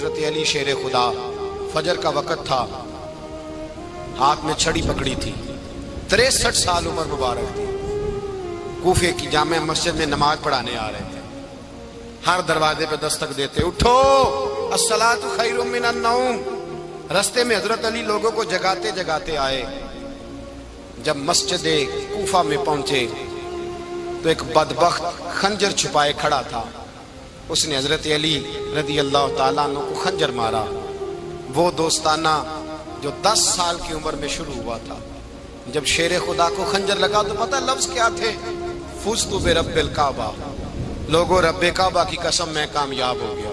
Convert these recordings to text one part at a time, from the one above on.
حضرت علی شیر خدا، فجر کا وقت تھا، ہاتھ میں چھڑی پکڑی تھی، 63 سال عمر مبارک تھی، کوفے کی جامع مسجد میں نماز پڑھانے آ رہے تھے۔ ہر دروازے پہ دستک دیتے، اٹھو الصلاۃ خیر من النوم۔ رستے میں حضرت علی لوگوں کو جگاتے جگاتے آئے۔ جب مسجد کوفہ میں پہنچے تو ایک بدبخت خنجر چھپائے کھڑا تھا، اس نے حضرت علی رضی اللہ تعالیٰ عنہ کو خنجر مارا۔ وہ دوستانہ جو 10 سال کی عمر میں شروع ہوا تھا، جب شیر خدا کو خنجر لگا تو پتہ لفظ کیا تھے؟ فزت برب الکعبہ، لوگوں رب کعبہ کی قسم میں کامیاب ہو گیا،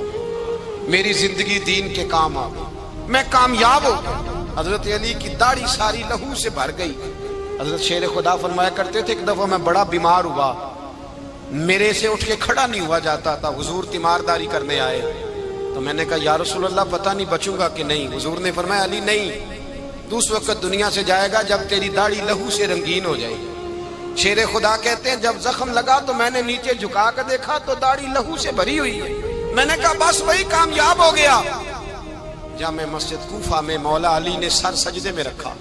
میری زندگی دین کے کام آ گئی، میں کامیاب ہو گیا۔ حضرت علی کی داڑھی ساری لہو سے بھر گئی۔ حضرت شیر خدا فرمایا کرتے تھے، ایک دفعہ میں بڑا بیمار ہوا، میرے سے اٹھ کے کھڑا نہیں ہوا جاتا تھا، حضور تیمارداری کرنے آئے تو میں نے کہا یا رسول اللہ پتہ نہیں بچوں گا کہ نہیں۔ حضور نے فرمایا علی نہیں، تو اس وقت دنیا سے جائے گا جب تیری داڑھی لہو سے رنگین ہو جائے گی۔ شیر خدا کہتے ہیں جب زخم لگا تو میں نے نیچے جھکا کر دیکھا تو داڑھی لہو سے بھری ہوئی ہے، میں نے کہا بس وہی کامیاب ہو گیا۔ جامع مسجد کوفہ میں مولا علی نے سر سجدے میں رکھا،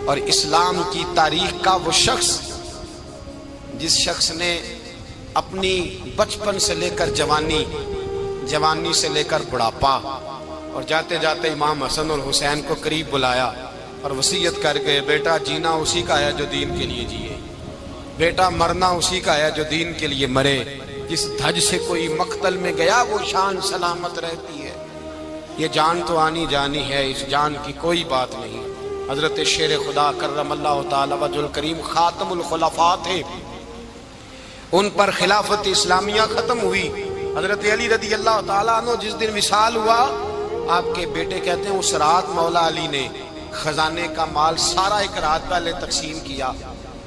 اور اسلام کی تاریخ کا وہ شخص جس شخص نے اپنی بچپن سے لے کر جوانی، جوانی سے لے کر بڑھاپا، اور جاتے جاتے امام حسن اور حسین کو قریب بلایا اور وصیت کر کے بیٹا جینا اسی کا ہے جو دین کے لیے جیے، بیٹا مرنا اسی کا ہے جو دین کے لیے مرے، جس دھج سے کوئی مقتل میں گیا وہ شان سلامت رہتی ہے، یہ جان تو آنی جانی ہے، اس جان کی کوئی بات نہیں۔ حضرت شیر خدا کرم اللہ تعالی وجہ الکریم خاتم الخلفاء تھے، ان پر خلافت اسلامیہ ختم ہوئی۔ حضرت علی رضی اللہ تعالیٰ عنہ جس دن وصال ہوا، آپ کے بیٹے کہتے ہیں اس رات مولا علی نے خزانے کا مال سارا ایک رات پہلے تقسیم کیا،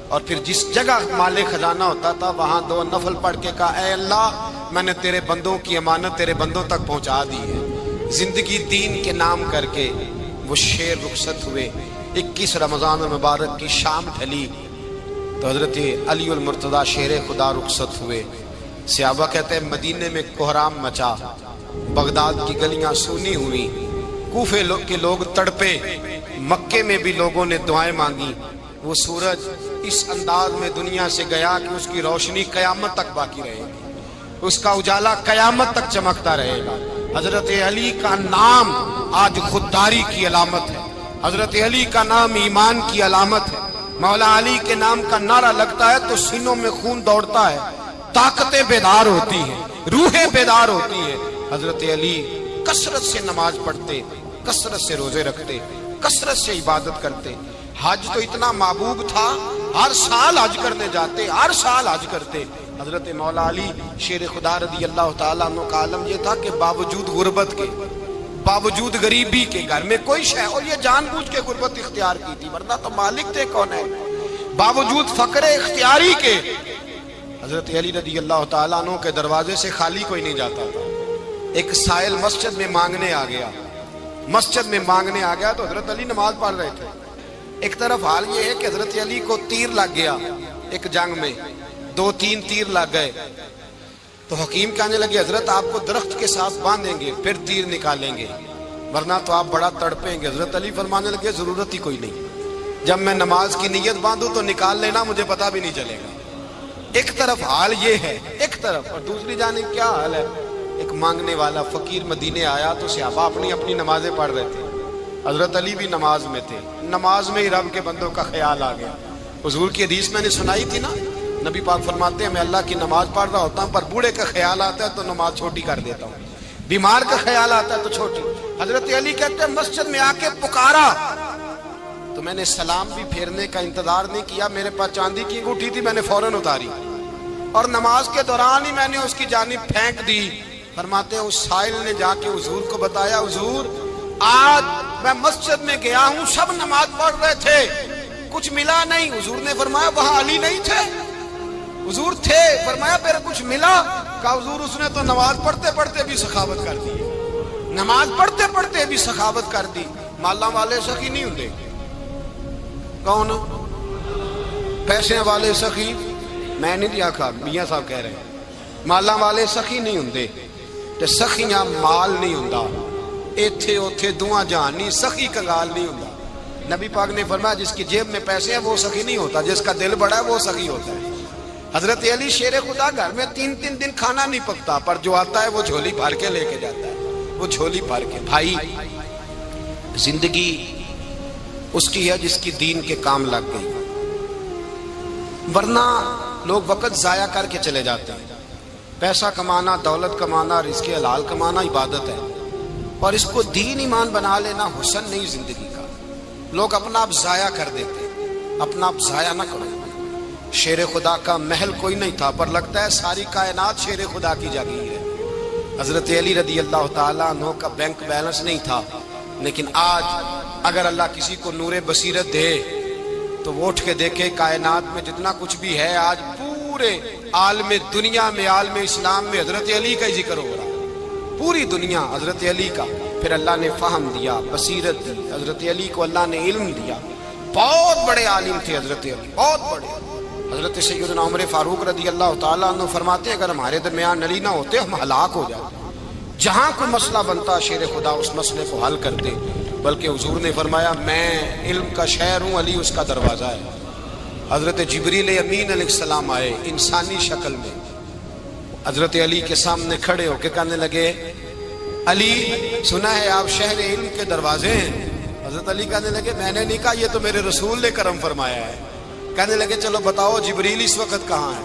اور پھر جس جگہ مال خزانہ ہوتا تھا وہاں 2 نفل پڑھ کے کہا اے اللہ میں نے تیرے بندوں کی امانت تیرے بندوں تک پہنچا دی ہے۔ زندگی دین کے نام کر کے وہ شیر رخصت ہوئے۔ 21 رمضان المبارک کی شام ڈھلی تو حضرت علی المرتضیٰ شیر خدا رخصت ہوئے۔ صحابہ کہتے ہیں مدینے میں کوہرام مچا، بغداد کی گلیاں سونی ہوئی، کوفے کے لوگ تڑپے، مکے میں بھی لوگوں نے دعائیں مانگی۔ وہ سورج اس انداز میں دنیا سے گیا کہ اس کی روشنی قیامت تک باقی رہے گی، اس کا اجالا قیامت تک چمکتا رہے گا۔ حضرت علی کا نام آج خودداری کی علامت ہے، حضرت علی کا نام ایمان کی علامت ہے۔ مولا علی کے نام کا نعرہ لگتا ہے تو سینوں میں خون دوڑتا ہے، طاقتیں بیدار ہوتی ہیں، روحیں بیدار ہوتی ہیں۔ حضرت علی کثرت سے نماز پڑھتے، کثرت سے روزے رکھتے، کثرت سے عبادت کرتے۔ حج تو اتنا محبوب تھا، ہر سال حج کرنے جاتے، ہر سال حج کرتے۔ حضرت مولا علی شیر خدا رضی اللہ تعالیٰ عنہ کا عالم یہ تھا کہ باوجود غربت کے، باوجود غریبی کے، گھر میں کوئی شے، اور یہ جان بوجھ کے غربت اختیار کی تھی ورنہ تو مالک تھے کون ہے، باوجود فقر اختیاری کے حضرت علی رضی اللہ تعالیٰ عنہ کے دروازے سے خالی کوئی نہیں جاتا تھا۔ ایک سائل مسجد میں مانگنے آ گیا، مسجد میں مانگنے آ گیا تو حضرت علی نماز پڑھ رہے تھے۔ ایک طرف حال یہ ہے کہ حضرت علی کو تیر لگ گیا، ایک جنگ میں 2-3 تیر لگ گئے تو حکیم کہنے لگے حضرت آپ کو درخت کے ساتھ باندھیں گے پھر تیر نکالیں گے ورنہ تو آپ بڑا تڑپیں گے۔ حضرت علی فرمانے لگے ضرورت ہی کوئی نہیں، جب میں نماز کی نیت باندھوں تو نکال لینا، مجھے پتہ بھی نہیں چلے گا۔ ایک طرف حال یہ ہے، ایک طرف، اور دوسری جانب کیا حال ہے؟ ایک مانگنے والا فقیر مدینے آیا تو صحابہ اپنی اپنی نمازیں پڑھ رہے تھے، حضرت علی بھی نماز میں تھے، نماز میں ہی رب کے بندوں کا خیال آ گیا۔ حضور کی حدیث میں نے سنائی تھی نا، نبی پاک فرماتے ہیں میں اللہ کی نماز پڑھ رہا ہوتا ہوں پر بوڑھے کا خیال آتا ہے تو نماز چھوٹی کر دیتا ہوں، بیمار کا خیال آتا ہے تو چھوٹی۔ حضرت علی کہتے ہیں مسجد میں آ کے پکارا تو میں نے سلام بھی پھیرنے کا انتظار نہیں کیا، میرے پاس چاندی کی انگوٹھی تھی، میں نے فوراً اتاری اور نماز کے دوران ہی میں نے اس کی جانب پھینک دی۔ فرماتے ہیں اس سائل نے جا کے حضور کو بتایا حضور آج میں مسجد میں گیا ہوں، سب نماز پڑھ رہے تھے، کچھ ملا نہیں۔ حضور نے فرمایا وہاں علی نہیں تھے؟ حضور تھے۔ فرمایا پھر کچھ ملا؟ کہا حضور اس نے تو نماز پڑھتے پڑھتے بھی سخاوت کر دی، نماز پڑھتے پڑھتے بھی سخاوت کر دی۔ مالاں والے سخی نہیں ہوندے، کون؟ پیسے والے سخی میں نہیں دیا، کھا میاں صاحب کہہ رہے ہیں مالاں والے سخی نہیں ہوندے، تے سخیاں مال نہیں ہوندا، ایتھے اوتھے دعا جہان نہیں، سخی کنگال نہیں ہوندا۔ نبی پاک نے فرمایا جس کی جیب میں پیسے ہیں وہ سخی نہیں ہوتا، جس کا دل بڑا ہے وہ سخی ہوتا ہے۔ حضرت علی شیر خدا گھر میں 3 دن کھانا نہیں پکتا، پر جو آتا ہے وہ جھولی بھر کے لے کے جاتا ہے، وہ جھولی بھر کے۔ بھائی زندگی اس کی ہے جس کی دین کے کام لگ گئی، ورنہ لوگ وقت ضائع کر کے چلے جاتے ہیں۔ پیسہ کمانا، دولت کمانا، رزق حلال کمانا عبادت ہے، اور اس کو دین ایمان بنا لینا حسن نہیں زندگی کا۔ لوگ اپنا آپ ضائع کر دیتے، اپنا آپ ضائع نہ کرو۔ شیر خدا کا محل کوئی نہیں تھا، پر لگتا ہے ساری کائنات شیر خدا کی جاگیر ہے۔ حضرت علی رضی اللہ تعالیٰ عنہ کا بینک بیلنس نہیں تھا، لیکن آج اگر اللہ کسی کو نور بصیرت دے تو وہ اٹھ کے دیکھے کائنات میں جتنا کچھ بھی ہے، آج پورے عالم دنیا میں، عالم اسلام میں حضرت علی کا ہی ذکر ہو رہا ہے، پوری دنیا حضرت علی کا۔ پھر اللہ نے فہم دیا، بصیرت دی، حضرت علی کو اللہ نے علم دیا۔ بہت بڑے عالم تھے حضرت علی، بہت بڑے۔ حضرت سیدنا عمر فاروق رضی اللہ تعالیٰ عنہ فرماتے ہیں اگر ہمارے درمیان علی نہ ہوتے ہم ہلاک ہو جاتے، جہاں کوئی مسئلہ بنتا شیر خدا اس مسئلے کو حل کرتے۔ بلکہ حضور نے فرمایا میں علم کا شہر ہوں، علی اس کا دروازہ ہے۔ حضرت جبریل امین علیہ السلام آئے انسانی شکل میں، حضرت علی کے سامنے کھڑے ہو کے کہنے لگے علی سنا ہے آپ شہر علم کے دروازے ہیں؟ حضرت علی کہنے لگے میں نے نہیں کہا، یہ تو میرے رسول نے کرم فرمایا ہے۔ کہنے لگے چلو بتاؤ جبریل اس وقت کہاں ہے؟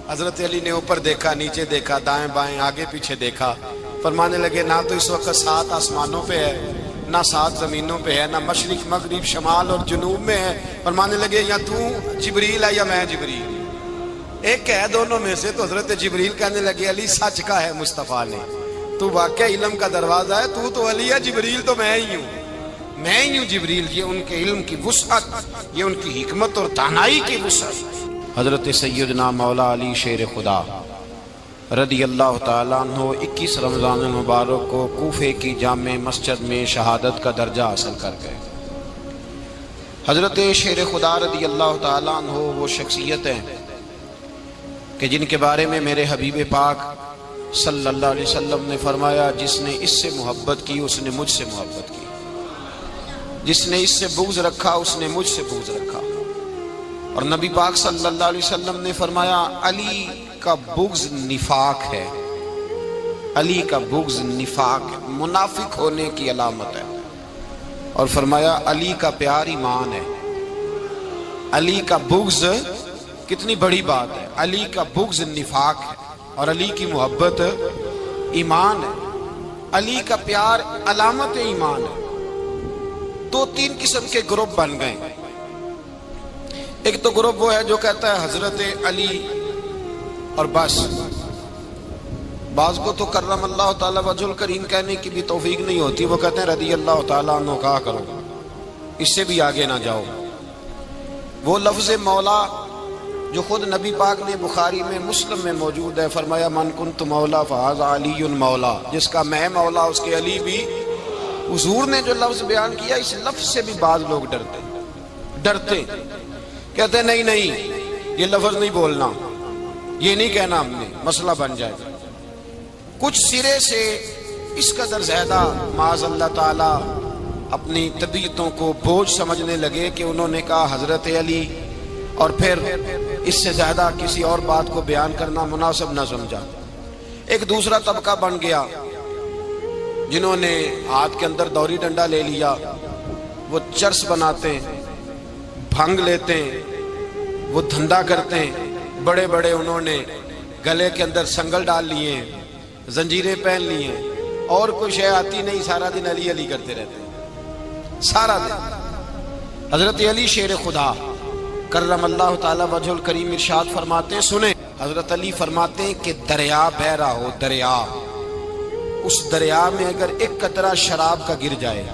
حضرت علی نے اوپر دیکھا، نیچے دیکھا، دائیں بائیں، آگے پیچھے دیکھا، فرمانے لگے نہ تو اس وقت 7 آسمانوں پہ ہے، نہ 7 زمینوں پہ ہے، نہ مشرق مغرب شمال اور جنوب میں ہے۔ فرمانے لگے یا تو جبریل ہے یا میں جبریل، ایک ہے دونوں میں سے۔ تو حضرت جبریل کہنے لگے علی سچ کا ہے مصطفیٰ نے، تو واقعہ علم کا دروازہ ہے، تو علی ہے، جبریل تو میں ہی ہوں، میں ہی ہوں جبریل۔ یہ ان کے علم کی وسعت، یہ ان کی حکمت اور دانائی کی وسعت۔ حضرت سیدنا مولا علی شیر خدا رضی اللہ تعالیٰ عنہ 21 رمضان المبارک کو کوفے کی جامع مسجد میں شہادت کا درجہ حاصل کر گئے۔ حضرت شیر خدا رضی اللہ تعالیٰ عنہ وہ شخصیت ہیں کہ جن کے بارے میں میرے حبیب پاک صلی اللہ علیہ وسلم نے فرمایا جس نے اس سے محبت کی اس نے مجھ سے محبت کی، جس نے اس سے بغض رکھا اس نے مجھ سے بغض رکھا۔ اور نبی پاک صلی اللہ علیہ وسلم نے فرمایا علی کا بغض نفاق ہے، علی کا بغض نفاق ہے، منافق ہونے کی علامت ہے۔ اور فرمایا علی کا پیار ایمان ہے، علی کا بغض کتنی بڑی بات ہے، علی کا بغض نفاق ہے اور علی کی محبت ایمان ہے، علی کا پیار علامت ایمان ہے۔ 2-3 قسم کے گروپ بن گئے۔ ایک تو گروپ وہ ہے جو کہتا ہے حضرت علی اور بس، بعض کو تو کرم اللہ تعالیٰ وجہ الکریم کہنے کی بھی توفیق نہیں ہوتی، وہ کہتے ہیں رضی اللہ تعالیٰ عنہ کہا کرو، اس سے بھی آگے نہ جاؤ۔ وہ لفظ مولا جو خود نبی پاک نے بخاری میں مسلم میں موجود ہے، فرمایا من کنت مولا فہذا علی مولا، جس کا میں مولا اس کے علی بھی۔ حضور نے جو لفظ بیان کیا اس لفظ سے بھی بعض لوگ ڈرتے کہتے ہیں نہیں یہ لفظ نہیں بولنا، یہ نہیں کہنا، ہم نے مسئلہ بن جائے گا۔ کچھ سرے سے اس قدر زیادہ معاذ اللہ تعالی اپنی طبیعتوں کو بوجھ سمجھنے لگے کہ انہوں نے کہا حضرت علی، اور پھر اس سے زیادہ کسی اور بات کو بیان کرنا مناسب نہ سمجھا۔ ایک دوسرا طبقہ بن گیا جنہوں نے ہاتھ کے اندر دوری ڈنڈا لے لیا، وہ چرس بناتے ہیں، بھنگ لیتے ہیں، وہ دھندا کرتے ہیں، بڑے بڑے انہوں نے گلے کے اندر سنگل ڈال لیے ہیں، زنجیریں پہن لی ہیں، اور کوئی شے آتی نہیں، سارا دن علی علی کرتے رہتے ہیں سارا دن۔ حضرت علی شیر خدا کرم اللہ تعالی وجہ الکریم ارشاد فرماتے ہیں، سنیں، حضرت علی فرماتے ہیں کہ دریا بہ رہا ہو، دریا، اس دریا میں اگر ایک قطرہ شراب کا گر جائے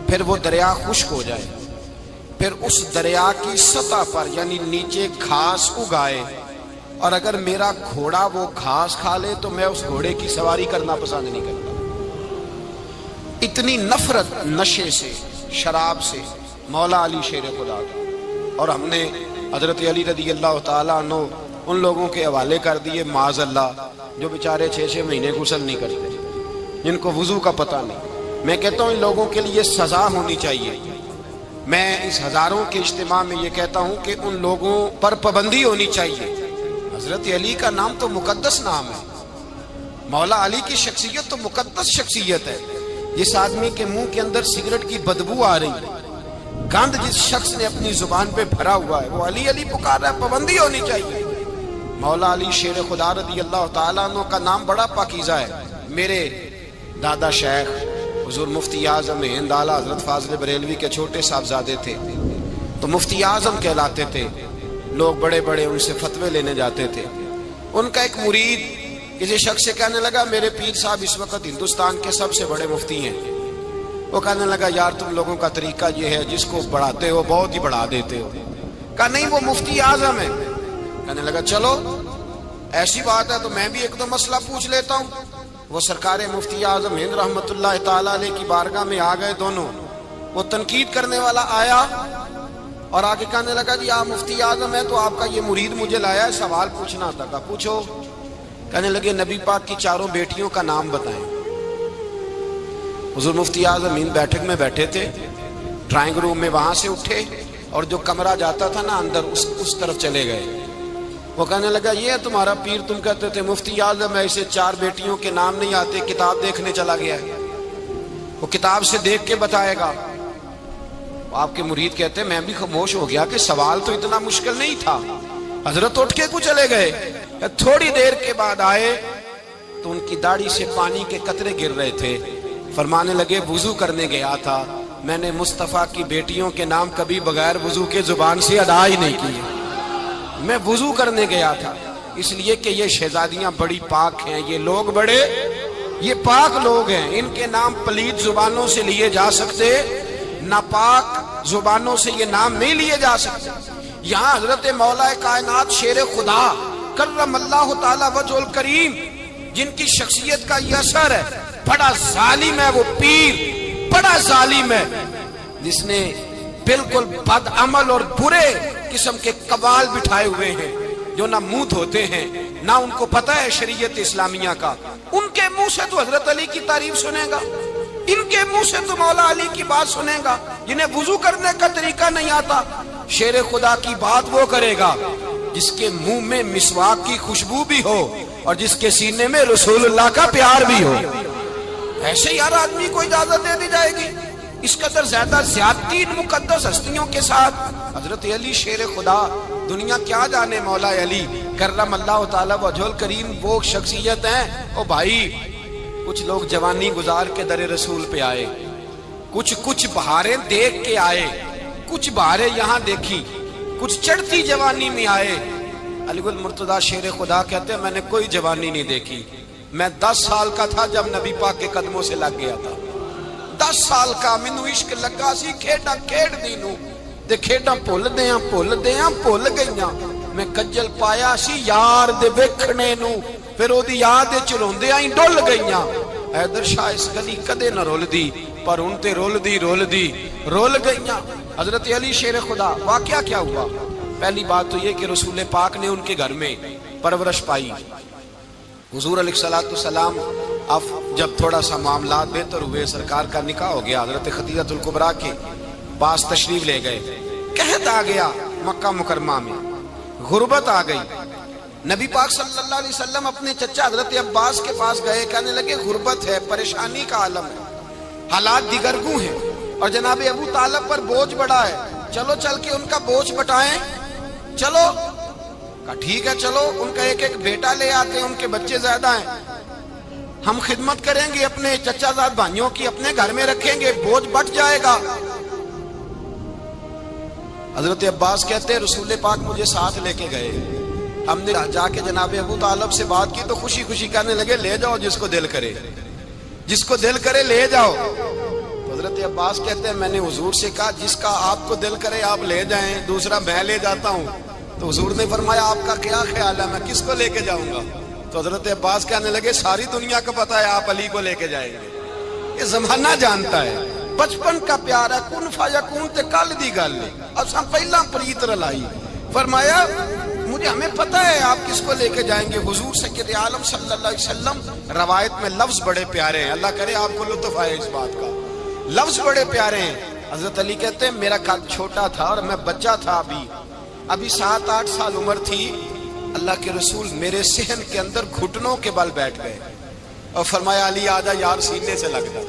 پھر وہ دریا خشک ہو جائے، پھر اس دریا کی سطح پر یعنی نیچے گھاس اگائے، اور اگر میرا گھوڑا وہ گھاس کھا لے تو میں اس گھوڑے کی سواری کرنا پسند نہیں کرتا۔ اتنی نفرت نشے سے، شراب سے مولا علی شیر خدا تھا۔ اور ہم نے حضرت علی رضی اللہ تعالیٰ عنہ ان لوگوں کے حوالے کر دیے معاذ اللہ جو بیچارے 6 مہینے غسل نہیں کرتے، جن کو وضو کا پتہ نہیں. میں کہتا ہوں ان لوگوں کے لیے سزا ہونی چاہیے. میں اس ہزاروں کے اجتماع میں یہ کہتا ہوں کہ ان لوگوں پر پابندی ہونی چاہیے. حضرت علی کا نام تو مقدس نام ہے، مولا علی کی شخصیت تو مقدس شخصیت ہے. جس آدمی کے منہ کے اندر سگریٹ کی بدبو آ رہی ہے، گند جس شخص نے اپنی زبان پہ بھرا ہوا ہے، وہ علی علی پکار رہا ہے. پابندی ہونی چاہیے. مولا علی شیر خدا رضی اللہ تعالیٰ عنہ کا نام بڑا پاکیزہ ہے. میرے دادا شیخ حضور مفتی اعظم ہند اعلیٰ حضرت فاضل بریلوی کے چھوٹے صاحبزادے تھے، تو مفتی اعظم کہلاتے تھے. لوگ بڑے بڑے ان سے فتوے لینے جاتے تھے. ان کا ایک مرید کسی شخص سے کہنے لگا میرے پیر صاحب اس وقت ہندوستان کے سب سے بڑے مفتی ہیں. وہ کہنے لگا یار تم لوگوں کا طریقہ یہ ہے، جس کو بڑھاتے ہو بہت ہی بڑھا دیتے ہو. کہا نہیں وہ مفتی اعظم ہے. کہنے لگا چلو ایسی بات ہے تو میں بھی ایک دو مسئلہ پوچھ لیتا ہوں. وہ سرکار مفتی اعظم ہند رحمت اللہ تعالیٰ علیہ کی بارگاہ میں آ گئے دونوں. وہ تنقید کرنے والا آیا اور آگے کہنے لگا جی آپ مفتی اعظم ہے تو آپ کا یہ مرید مجھے لایا ہے، سوال پوچھنا تھا. کہا پوچھو. کہنے لگے نبی پاک کی 4 بیٹیوں کا نام بتائیں. حضور مفتی اعظم ہند بیٹھک میں بیٹھے تھے، ڈرائنگ روم میں، وہاں سے اٹھے اور جو کمرہ جاتا تھا نا اندر اس طرف چلے گئے. وہ کہنے لگا یہ ہے تمہارا پیر، تم کہتے تھے مفتی اعظم ہے، اسے 4 بیٹیوں کے نام نہیں آتے، کتاب دیکھنے چلا گیا ہے، وہ کتاب سے دیکھ کے بتائے گا. آپ کے مرید کہتے میں بھی خاموش ہو گیا کہ سوال تو اتنا مشکل نہیں تھا. حضرت اٹھ کے کو چلے گئے. تھوڑی دیر کے بعد آئے تو ان کی داڑھی سے پانی کے قطرے گر رہے تھے. فرمانے لگے وضو کرنے گیا تھا، میں نے مصطفیٰ کی بیٹیوں کے نام کبھی بغیر وضو کے زبان سے ادا ہی نہیں کیے. میں وضو کرنے گیا تھا اس لیے کہ یہ شہزادیاں بڑی پاک ہیں، یہ لوگ بڑے یہ پاک لوگ ہیں، ان کے نام پلید زبانوں سے لیے جا سکتے، ناپاک زبانوں سے یہ نام نہیں لیے جا سکتے. یہاں حضرت مولا کائنات شیر خدا کرم اللہ تعالی وجہ الکریم، جن کی شخصیت کا یہ اثر ہے، بڑا ظالم ہے وہ پیر، بڑا ظالم ہے جس نے بالکل بد عمل اور برے قسم کے قوال بٹھائے ہوئے ہیں، جو نہ منہ دھوتے ہیں نہ ان کو پتہ ہے شریعت اسلامیہ کا. ان کے منہ سے تو حضرت علی کی تعریف سنے گا، ان کے منہ سے تو مولا علی کی بات سنے گا. جنہیں وضو کرنے کا طریقہ نہیں آتا، شیر خدا کی بات وہ کرے گا جس کے منہ میں مسواک کی خوشبو بھی ہو اور جس کے سینے میں رسول اللہ کا پیار بھی ہو. ایسے ہی ہر آدمی کو اجازت دے دی جائے گی؟ اس قدر زیادہ زیادتی ان مقدس ہستیوں کے ساتھ. حضرت علی شیر خدا، دنیا کیا جانے مولا علی کرم اللہ تعالی وجہ الکریم وہ شخصیت ہیں. او بھائی کچھ لوگ جوانی گزار کے در رسول پہ آئے، کچھ بہاریں دیکھ کے آئے، کچھ بہاریں یہاں دیکھی، کچھ چڑھتی جوانی میں آئے. علی گل مرتضیٰ شیر خدا کہتے ہیں میں نے کوئی جوانی نہیں دیکھی. میں 10 سال کا تھا جب نبی پاک کے قدموں سے لگ گیا تھا. 10 سال کا مینوں عشق لگا سی، کھیڈاں کھیڈ دی نوں تے کھیڈاں بھول گئیاں. میں کجل پایا سی یار دے ویکھنے نوں، پھر او دی یاد وچ روندیاں ہی ڈل گئیاں. حیدر شاہ اس گلی کدے نہ رول دی، پر ان تے رول گئیاں. حضرت علی شیر خدا، واقعہ کیا ہوا؟ پہلی بات تو یہ کہ رسول پاک نے ان کے گھر میں پرورش پائی. حضور علیہ السلام اب جب تھوڑا سا معاملات بہتر ہوئے، سرکار کا نکاح ہو گیا، حضرت خدیجہ الکبریٰ کے پاس تشریف لے گئے. قحط آ گیا مکہ مکرمہ میں، غربت آ گئی. نبی پاک صلی اللہ علیہ وسلم اپنے چچا حضرت عباس کے پاس گئے، کہنے لگے غربت ہے، پریشانی کا عالم ہے، حالات دیگرگوں ہیں اور جناب ابو طالب پر بوجھ بڑا ہے، چلو چل کے ان کا بوجھ بٹائیں. چلو کہا ٹھیک ہے چلو، ان کا ایک بیٹا لے آتے ہیں، ان کے بچے زیادہ ہیں، ہم خدمت کریں گے اپنے چچا زاد بھائیوں کی، اپنے گھر میں رکھیں گے، بوجھ بٹ جائے گا. حضرت عباس کہتے ہیں رسول پاک مجھے ساتھ لے کے گئے. ہم نے جا کے جناب ابو طالب سے بات کی تو خوشی خوشی کہنے لگے لے جاؤ جس کو دل کرے لے جاؤ. حضرت عباس کہتے ہیں میں نے حضور سے کہا جس کا آپ کو دل کرے آپ لے جائیں، دوسرا میں لے جاتا ہوں. تو حضور نے فرمایا آپ کا کیا خیال ہے، میں کس کو لے کے جاؤں گا؟ تو حضرت عباس کہنے لگے ساری دنیا کو پتا ہے آپ علی کو لے کے جائیں گے، یہ زمانہ جانتا ہے، بچپن کا پیار ہے، کن فیکون تے کل دی گل نہیں، اب سب پہلا پریت رلائی. فرمایا مجھے ہمیں پتہ ہے آپ کس کو لے کے جائیں گے، حضور سید عالم صلی اللہ علیہ وسلم۔ روایت میں لفظ بڑے پیارے ہیں، اللہ کرے آپ کو لطف آئے اس بات کا، لفظ بڑے پیارے ہیں۔ حضرت علی کہتے ہیں میرا قد چھوٹا تھا اور میں بچہ تھا، ابھی 7-8 سال عمر تھی، اللہ کے رسول میرے صحن کے اندر گھٹنوں کے بل بیٹھ گئے اور فرمایا علی آجا یار سینے سے لگ جا۔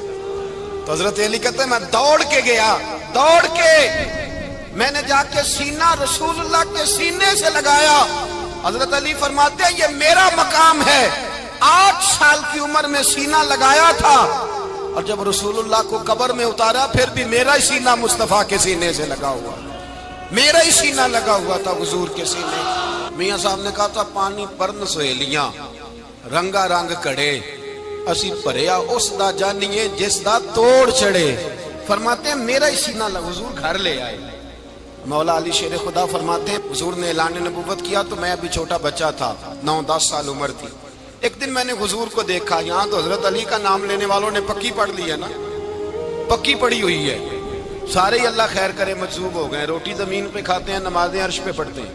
تو حضرت علی کہتے ہیں میں دوڑ کے گیا، دوڑ کے میں نے جا کے سینہ رسول اللہ کے سینے سے لگایا۔ حضرت علی فرماتے ہیں یہ میرا مقام ہے، 8 سال کی عمر میں سینہ لگایا تھا، اور جب رسول اللہ کو قبر میں اتارا پھر بھی میرا ہی سینہ مصطفیٰ کے سینے سے لگا ہوا، میرا ہی سینہ لگا ہوا تھا حضور کے سینے۔ میاں صاحب نے کہا تھا پانی پرن سہیلیاں رنگا رنگ کڑے، اسی پریا اس دا جانیے جس دا توڑ چڑھے۔ فرماتے ہیں میرا ہی سینہ لگا، حضور گھر لے آئے۔ مولا علی شیر خدا فرماتے ہیں حضور نے اعلان نبوت کیا تو میں ابھی چھوٹا بچہ تھا، 9-10 سال عمر تھی۔ ایک دن میں نے حضور کو دیکھا، یہاں تو حضرت علی کا نام لینے والوں نے پکی پڑھ لی ہے نا، پکی پڑھی ہوئی ہے، سارے ہی اللہ خیر کرے مجذوب ہو گئے، روٹی زمین پہ کھاتے ہیں، نمازیں عرش پہ پڑھتے ہیں،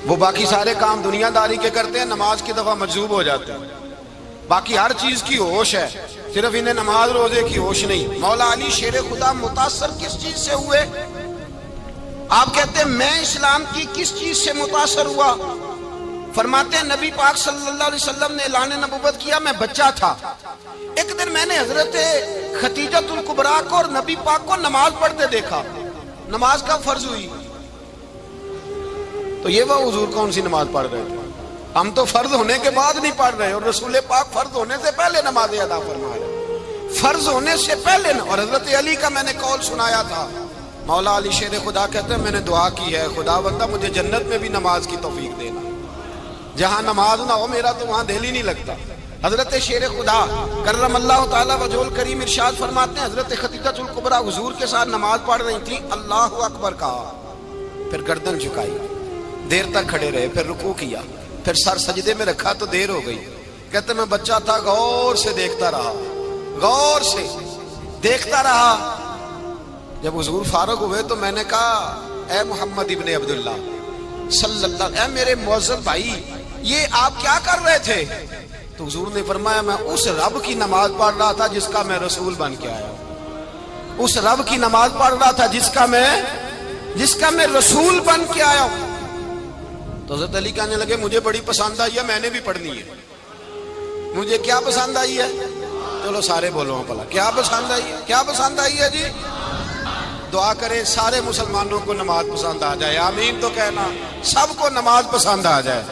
وہ باقی سارے کام دنیا داری کے کرتے ہیں، نماز کی دفعہ مجذوب ہو جاتے ہیں، باقی ہر چیز کی ہوش ہے، صرف انہیں نماز روزے کی ہوش نہیں۔ مولا علی شیر خدا متاثر کس چیز سے ہوئے؟ آپ کہتے ہیں میں اسلام کی کس چیز سے متاثر ہوا؟ فرماتے ہیں نبی پاک صلی اللہ علیہ وسلم نے اعلان نبوت کیا، میں بچہ تھا، ایک دن میں نے حضرت خدیجۃ الکبریٰ کو اور نبی پاک کو نماز پڑھتے دیکھا۔ نماز کب فرض ہوئی؟ تو یہ وہ حضور کون سی نماز پڑھ رہے تھے؟ ہم تو فرض ہونے کے بعد نہیں پڑھ رہے، اور رسول پاک فرض ہونے سے پہلے نماز ادا فرما رہے، فرض ہونے سے پہلے۔ اور حضرت علی کا میں نے قول سنایا تھا، مولا علی شیر خدا کہتے ہیں میں نے دعا کی ہے خدا بندہ مجھے جنت میں بھی نماز کی توفیق دینا، جہاں نماز نہ ہو میرا تو وہاں دل ہی نہیں لگتا۔ حضرت شیر خدا کرم اللہ تعالیٰ وجہ الکریم ارشاد فرماتے ہیں حضرت خدیجۃ الکبریٰ حضور کے ساتھ نماز پڑھ رہی تھیں، اللہ اکبر کہا، پھر گردن جھکائی، دیر تک کھڑے رہے، پھر رکوع کیا، پھر سر سجدے میں رکھا تو دیر ہو گئی۔ کہتے میں بچہ تھا، غور سے دیکھتا رہا، غور سے دیکھتا رہا۔ جب حضور فارغ ہوئے تو میں نے کہا اے محمد ابن عبداللہ صلی اللہ، اے میرے معزز بھائی یہ آپ کیا کر رہے تھے؟ تو حضور نے فرمایا میں اس رب کی نماز پڑھ رہا تھا جس کا میں رسول بن کے آیا ہوں، اس رب کی نماز پڑھ رہا تھا جس کا میں رسول بن کے آیا ہوں۔ تو حضرت علی کہنے لگے مجھے بڑی پسند آئی ہے، میں نے بھی پڑھنی ہے۔ مجھے کیا پسند آئی ہے؟ چلو سارے بولو پلا کیا پسند آئی ہے؟ کیا پسند آئی ہے جی؟ دعا کریں سارے مسلمانوں کو نماز پسند آ جائے، آمین تو کہنا، سب کو نماز پسند آ جائے۔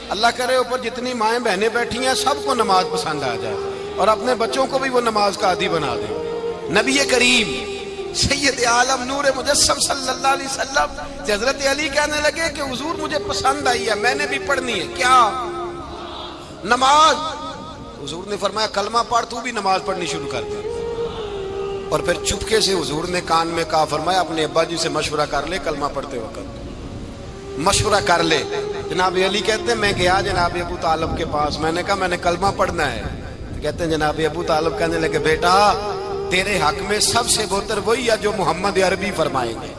اللہ کرے اوپر جتنی مائیں بہنیں بیٹھی ہیں سب کو نماز پسند آ جائے، اور اپنے بچوں کو بھی وہ نماز کا عادی بنا دیں۔ نبی کریم سید عالم نور مجسم صلی اللہ علیہ وسلم سے حضرت علی کہنے لگے کہ حضور مجھے پسند آئی ہے، میں نے بھی پڑھنی ہے۔ کیا؟ نماز۔ حضور نے فرمایا کلمہ پڑھ، تو بھی نماز پڑھنی شروع کر دے۔ اور پھر چپکے سے حضور نے کان میں کہا، فرمایا اپنے ابا جی سے مشورہ کر لے کلمہ پڑھتے وقت، مشورہ کر لے۔ جناب علی کہتے ہیں میں گیا جناب ابو طالب کے پاس، میں نے کہا میں نے کلمہ پڑھنا ہے۔ کہتے ہیں جناب ابو طالب کہنے لگے بیٹا تیرے حق میں سب سے بہتر وہی ہے جو محمد عربی فرمائیں گے،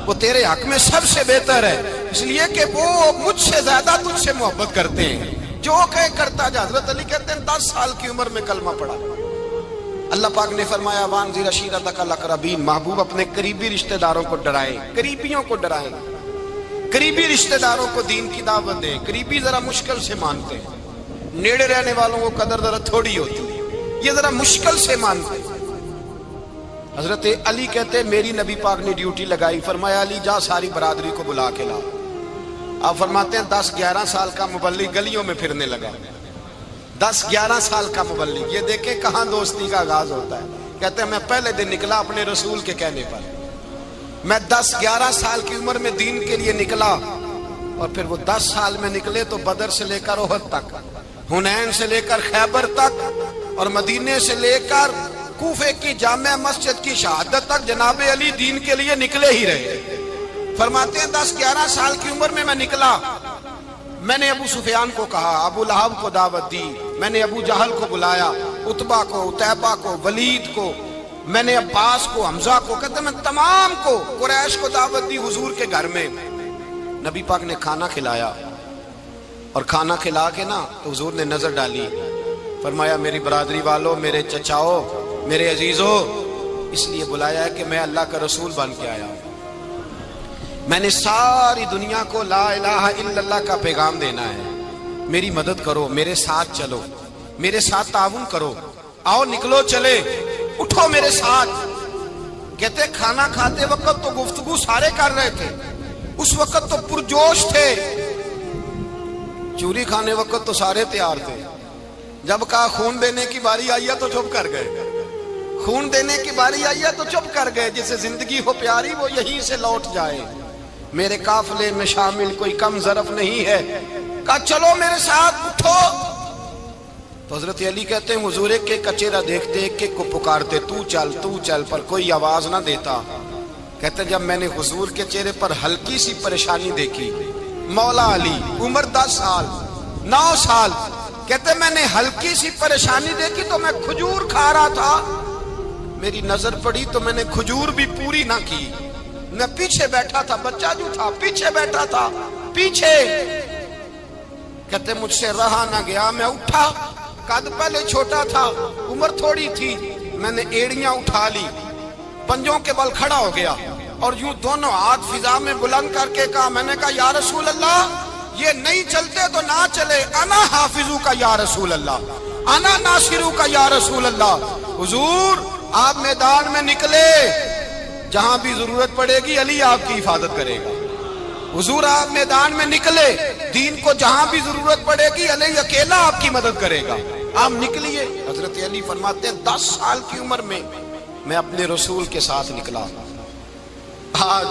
وہ تیرے حق میں سب سے بہتر ہے، اس لیے کہ وہ مجھ سے زیادہ تجھ سے محبت کرتے ہیں، جو کہے کرتا جا۔ حضرت علی کہتے ہیں 10 سال کی عمر میں کلمہ پڑھا۔ اللہ پاک نے فرمایا وانذر عشیرتک الاقربین، محبوب اپنے قریبی رشتہ داروں کو ڈرائیں، قریبیوں کو ڈرائیں، قریبی رشتہ داروں کو دین کی دعوت دیں۔ قریبی ذرا مشکل سے مانتے ہیں، نیڑے رہنے والوں کو قدر ذرا تھوڑی ہوتی ہے، یہ ذرا مشکل سے مانتے ہیں۔ حضرت علی کہتے ہیں میری نبی پاک نے ڈیوٹی لگائی، فرمایا علی جا ساری برادری کو بلا کے لا۔ آپ فرماتے ہیں 10-11 سال کا مبلغ گلیوں میں پھرنے لگا، 10-11 سال کا مبلغ، یہ دیکھیں کہاں دوستی کا آغاز ہوتا ہے۔ کہتے ہیں میں پہلے دن نکلا اپنے رسول کے کہنے پر، میں 10-11 سال کی عمر میں دین کے لیے نکلا، اور پھر وہ 10 سال میں نکلے تو بدر سے لے کر احد تک، حنین سے لے کر خیبر تک، اور مدینے سے لے کر کوفے کی جامع مسجد کی شہادت تک جناب علی دین کے لیے نکلے ہی رہے۔ فرماتے ہیں 10-11 سال کی عمر میں نکلا، میں نے ابو سفیان کو کہا، ابو لہب کو دعوت دی، میں نے ابو جہل کو بلایا، عتبہ کو، عتیبہ کو، ولید کو، میں نے عباس کو، حمزہ کو، کہتے میں تمام کو، قریش کو دعوت دی حضور کے گھر میں۔ نبی پاک نے کھانا کھلایا اور کھانا کھلا کے نا تو حضور نے نظر ڈالی، فرمایا میری برادری والوں، میرے چچاؤ، میرے عزیزوں، اس لیے بلایا ہے کہ میں اللہ کا رسول بن کے آیا ہوں، میں نے ساری دنیا کو لا الہ الا اللہ کا پیغام دینا ہے، میری مدد کرو، میرے ساتھ چلو، میرے ساتھ تعاون کرو، آؤ نکلو چلے، اٹھو میرے ساتھ۔ کہتے کھانا کھاتے وقت تو گفتگو سارے کر رہے تھے، اس وقت تو پرجوش تھے، چوری کھانے وقت تو سارے تیار تھے، جب کہا خون دینے کی باری آئی ہے تو چپ کر گئے، خون دینے کی باری آئی ہے تو چپ کر گئے، جسے زندگی ہو پیاری وہ یہیں سے لوٹ جائے، میرے قافلے میں شامل کوئی کم ظرف نہیں ہے، کہا چلو میرے ساتھ اٹھو۔ تو حضرت علی کہتے ہیں حضور ایک ایک کا چہرہ دیکھتے، ایک ایک کو پکارتے، تو چل، پر کوئی آواز نہ دیتا۔ کہتے جب میں نے حضور کے چہرے پر ہلکی سی پریشانی دیکھی، مولا علی عمر 10 سال 9 سال، کہتے میں نے ہلکی سی پریشانی دیکھی تو میں کھجور کھا رہا تھا، میری نظر پڑی تو میں نے کھجور بھی پوری نہ کی، میں پیچھے بیٹھا تھا، بچہ جو تھا پیچھے بیٹھا تھا، پیچھے۔ کہتے مجھ سے رہا نہ گیا، میں اٹھا، قد پہلے چھوٹا تھا، عمر تھوڑی تھی، میں نے ایڑیاں اٹھا لی، پنجوں کے بل کھڑا ہو گیا اور یوں دونوں ہاتھ فضا میں بلند کر کے کہا، میں نے کہا یا رسول اللہ یہ نہیں چلتے تو نہ چلے، انا حافظو کا یا رسول اللہ، انا ناصرو کا یا رسول اللہ۔ حضور آپ میدان میں نکلے، جہاں بھی ضرورت پڑے گی علی آپ کی حفاظت کرے گا، حضور آپ میدان میں نکلے، دین کو جہاں بھی ضرورت پڑے گی علی اکیلا آپ کی مدد کرے گا، آپ نکلیے۔ حضرت علی فرماتے ہیں 10 سال کی عمر میں میں اپنے رسول کے ساتھ نکلا۔ آج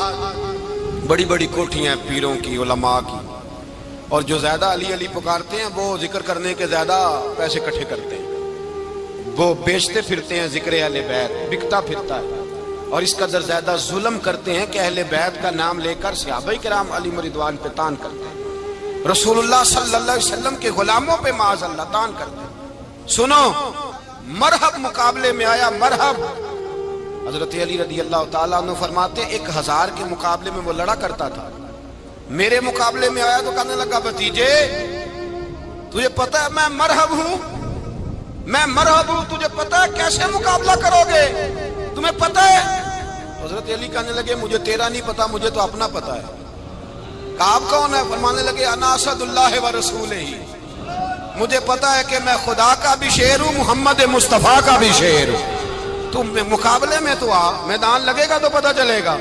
بڑی بڑی کوٹھیاں پیروں کی، علماء کی، اور جو زیادہ علی علی پکارتے ہیں وہ ذکر کرنے کے زیادہ پیسے اکٹھے کرتے ہیں، وہ بیچتے پھرتے ہیں، ذکر اہل بیت بکتا پھرتا ہے، اور اس قدر زیادہ ظلم کرتے ہیں کہ اہل بیت کا نام لے کر صحابہ کرام علی رضوان پہ تان کرتے ہیں، رسول اللہ صلی اللہ علیہ وسلم کے غلاموں پہ معاذ اللہ تان کرتے ہیں۔ سنو، مرحب مقابلے میں آیا، مرحب۔ حضرت علی رضی اللہ تعالیٰ عنہ فرماتے 1000 کے مقابلے میں وہ لڑا کرتا تھا، میرے مقابلے میں آیا تو کہنے لگا بھتیجے تجھے پتہ ہے میں مرحب ہوں، میں مرحب ہوں، تجھے پتہ ہے کیسے مقابلہ کرو گے، تمہیں پتہ ہے؟ حضرت علی کہنے لگے مجھے تیرا نہیں پتا، مجھے تو اپنا پتا ہے۔ کہا آپ کون ہے؟ فرمانے لگے انا اسد اللہ و رسولہ، مجھے پتا ہے کہ میں خدا کا بھی شیر ہوں، محمد مصطفیٰ کا بھی شیر ہوں۔ تم مقابلے میں تو آ، میدان لگے گا تو پتا چلے گا۔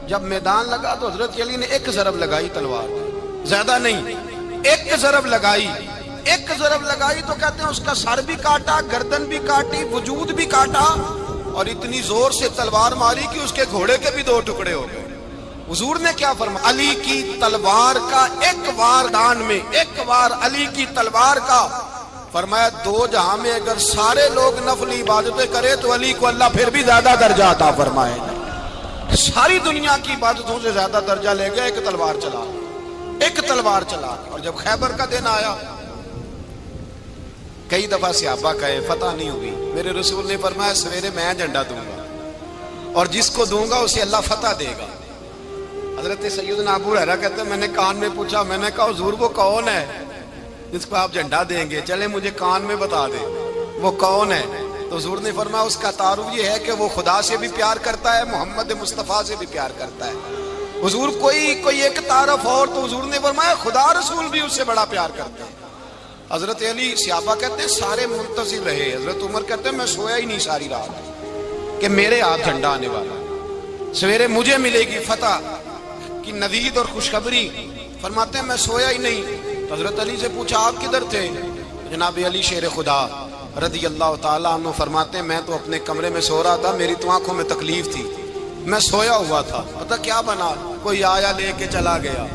جب میدان لگا تو حضرت علی نے ایک ضرب لگائی تلوار، زیادہ نہیں، ایک ضرب لگائی، ایک ضرب لگائی تو کہتے ہیں اس کا سر بھی کاٹا، گردن بھی کاٹی، وجود بھی کاٹا، اور اتنی زور سے تلوار ماری کہ اس کے گھوڑے کے بھی 2 ٹکڑے ہو گئے۔ حضور نے کیا فرمایا؟ علی کی تلوار کا ایک وار دان میں، ایک وار علی کی تلوار کا، فرمایا 2 جہاں میں اگر سارے لوگ نفل عبادتیں کرے تو علی کو اللہ پھر بھی زیادہ درجہ عطا فرمائے گا، ساری دنیا کی عبادتوں سے زیادہ درجہ لے گیا ایک تلوار چلا، ایک تلوار چلا۔ اور جب خیبر کا دن آیا، کئی دفعہ صحابہ کہے فتح نہیں ہوئی، میرے رسول نے فرمایا سویرے میں جھنڈا دوں گا اور جس کو دوں گا اسے اللہ فتح دے گا۔ حضرت سیدنا ابو ہریرہ کہتے ہیں میں نے کان میں پوچھا، میں نے کہا حضور وہ کون ہے جس کو آپ جھنڈا دیں گے؟ چلے مجھے کان میں بتا دیں وہ کون ہے۔ تو حضور نے فرمایا اس کا تعارف یہ ہے کہ وہ خدا سے بھی پیار کرتا ہے، محمد مصطفیٰ سے بھی پیار کرتا ہے۔ حضور کوئی ایک تعارف اور، تو حضور نے فرمایا خدا رسول بھی اس سے بڑا پیار کرتے ہیں۔ حضرت علی صحابہ کہتے ہیں سارے منتظر رہے، حضرت عمر کہتے ہیں میں سویا ہی نہیں ساری رات کہ میرے ہاتھ جھنڈا آنے والا، سویرے مجھے ملے گی فتح کی نوید اور خوشخبری۔ فرماتے ہیں میں سویا ہی نہیں۔ حضرت علی سے پوچھا آپ کدھر تھے؟ جناب علی شیر خدا رضی اللہ تعالیٰ عنہ فرماتے ہیں میں تو اپنے کمرے میں سو رہا تھا، میری تو آنکھوں میں تکلیف تھی، میں سویا ہوا تھا، پتہ کیا بنا، کوئی آیا لے کے چلا گیا،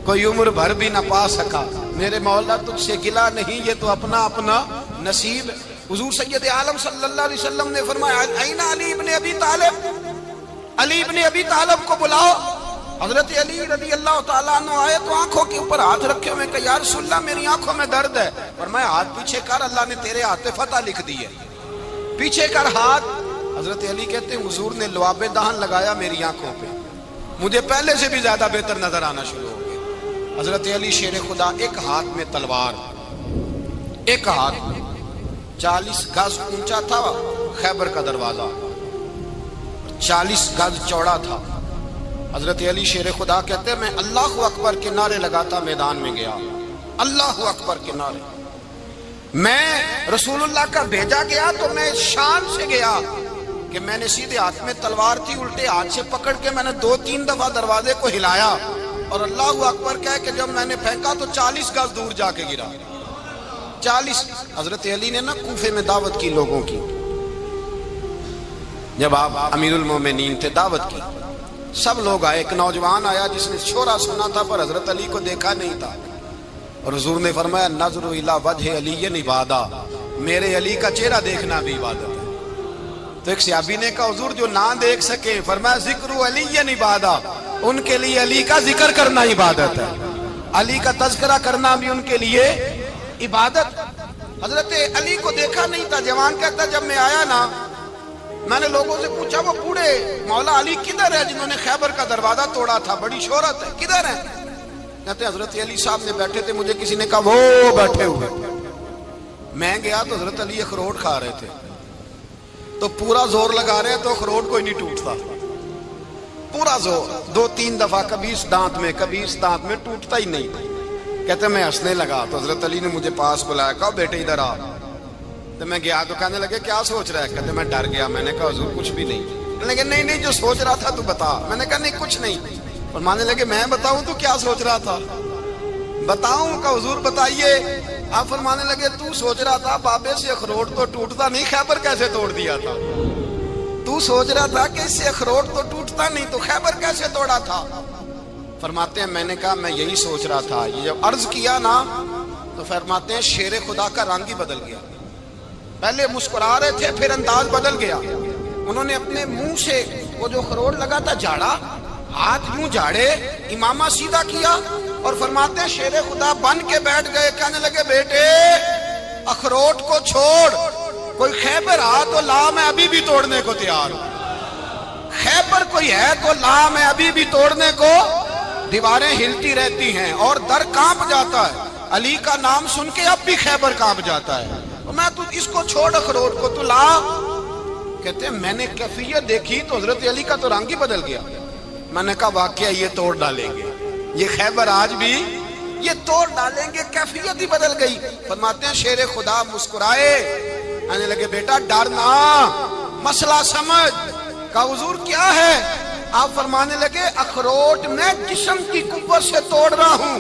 کوئی عمر بھر بھی نہ پا سکا، میرے مولا تجھ سے گلا نہیں، یہ تو اپنا اپنا نصیب ہے۔ حضور سید عالم صلی اللہ علیہ وسلم نے فرمایا این علی ابن ابی طالب، علی ابن ابی طالب کو بلاؤ۔ حضرت علی رضی اللہ تعالیٰ عنہ آئے تو آنکھوں کے اوپر ہاتھ رکھے ہوئے کہ یا رسول اللہ میری آنکھوں میں درد ہے۔ فرمایا ہاتھ پیچھے کر، اللہ نے تیرے ہاتھ پہ فتح لکھ دی ہے، پیچھے کر ہاتھ۔ حضرت علی کہتے ہیں حضور نے لعاب دہن لگایا میری آنکھوں پہ، مجھے پہلے سے بھی زیادہ بہتر نظر آنا شروع ہو گیا۔ حضرت علی شیر خدا، ایک ہاتھ میں تلوار، ایک ہاتھ میں 40 گز اونچا تھا خیبر کا دروازہ، 40 گز چوڑا تھا۔ حضرت علی شیر خدا کہتے ہیں میں اللہ اکبر کے نعرے لگاتا میدان میں گیا، اللہ اکبر کے نعرے۔ میں رسول اللہ کا بھیجا گیا تو میں شان سے گیا کہ میں نے سیدھے ہاتھ میں تلوار تھی، الٹے ہاتھ سے پکڑ کے میں نے 2-3 دفعہ دروازے کو ہلایا اور اللہ اکبر کہہ کہ جب میں نے پھینکا تو 40 گز دور جا کے گرا۔ 40۔ حضرت علی نے نا کوفے میں دعوت کی لوگوں کی، جب آپ امیر المومنین تھے، دعوت کی، سب لوگ آئے۔ ایک نوجوان آیا جس نے شورا سنا تھا پر حضرت علی کو دیکھا نہیں تھا، اور حضور نے فرمایا نظر الی وجہ علی عبادہ، میرے علی کا چہرہ دیکھنا بھی عبادت ہے۔ تو ایک صحابی نے کہا حضور جو نہ دیکھ سکے، فرمایا ذکر علی عبادہ، ان کے لیے علی کا ذکر کرنا عبادت ہے، علی کا تذکرہ کرنا بھی ان کے لیے عبادت۔ حضرت علی کو دیکھا نہیں تھا۔ جوان کہتا جب میں آیا نا، میں نے لوگوں سے پوچھا وہ بوڑھے مولا علی کدھر ہے جنہوں نے خیبر کا دروازہ توڑا تھا، بڑی شہرت ہے، کدھر ہے؟ کہتے حضرت علی صاحب نے بیٹھے تھے، مجھے کسی نے کہا وہ بیٹھے ہوئے۔ میں گیا تو حضرت علی اخروٹ کھا رہے تھے، تو پورا زور لگا رہے تو اخروٹ کوئی نہیں ٹوٹتا، پورا زور 2-3 دفعہ، کبھی اس دانت میں کبھی اس دانت میں، ٹوٹتا ہی نہیں۔ کہتے میں ہنسنے لگا تو حضرت علی نے مجھے پاس بلایا، کہا بیٹے ادھر آ۔ تو میں گیا تو کہنے لگے کیا سوچ رہا ہے؟ کہتے میں ڈر گیا۔ میں نے کہا حضور کچھ بھی نہیں۔ لیکن نہیں جو سوچ رہا تھا تو بتا۔ میں نے کہا نہیں کچھ نہیں۔ فرمانے لگے میں بتاؤں تو کیا سوچ رہا تھا؟ بتاؤں؟ کہ حضور بتائیے۔ آپ فرمانے لگے تو سوچ رہا تھا بابے سے اخروٹ تو ٹوٹتا نہیں، خیبر کیسے توڑ دیا تھا؟ تو سوچ رہا تھا کہ اس سے اخروٹ تو ٹوٹتا نہیں، تو خیبر کیسے توڑا تھا؟ فرماتے ہیں میں نے کہا میں یہی سوچ رہا تھا۔ یہ جب عرض کیا نا تو فرماتے ہیں شیر خدا کا رنگ ہی بدل گیا، پہلے مسکرا رہے تھے پھر انداز بدل گیا۔ انہوں نے اپنے منہ سے وہ جو خروٹ لگا تھا جھاڑا، ہاتھ یوں جھاڑے، امامہ سیدھا کیا، اور فرماتے ہیں شیر خدا بن کے بیٹھ گئے۔ کہنے لگے بیٹے اخروٹ کو چھوڑ، کوئی خیبر آ تو لا، میں ابھی بھی توڑنے کو تیار ہوں۔ خیبر کوئی ہے تو لا، میں ابھی بھی توڑنے کو۔ دیواریں ہلتی رہتی ہیں اور در کانپ جاتا ہے، علی کا نام سن کے اب بھی خیبر کانپ جاتا ہے۔ میں تو اس کو چھوڑ اخروٹ کو، تو لا۔ کہتے ہیں میں نے کیفیت دیکھی تو حضرت علی کا تو رنگ ہی بدل گیا۔ میں نے کہا واقعہ یہ توڑ ڈالیں گے، یہ خیبر آج بھی یہ توڑ ڈالیں گے، کیفیت ہی بدل گئی۔ فرماتے ہیں شیر خدا مسکرائے، کہنے لگے بیٹا ڈرنا، مسئلہ سمجھ۔ کہا حضور کیا ہے؟ آپ فرمانے لگے اخروٹ میں جسم کی قوت سے توڑ رہا ہوں،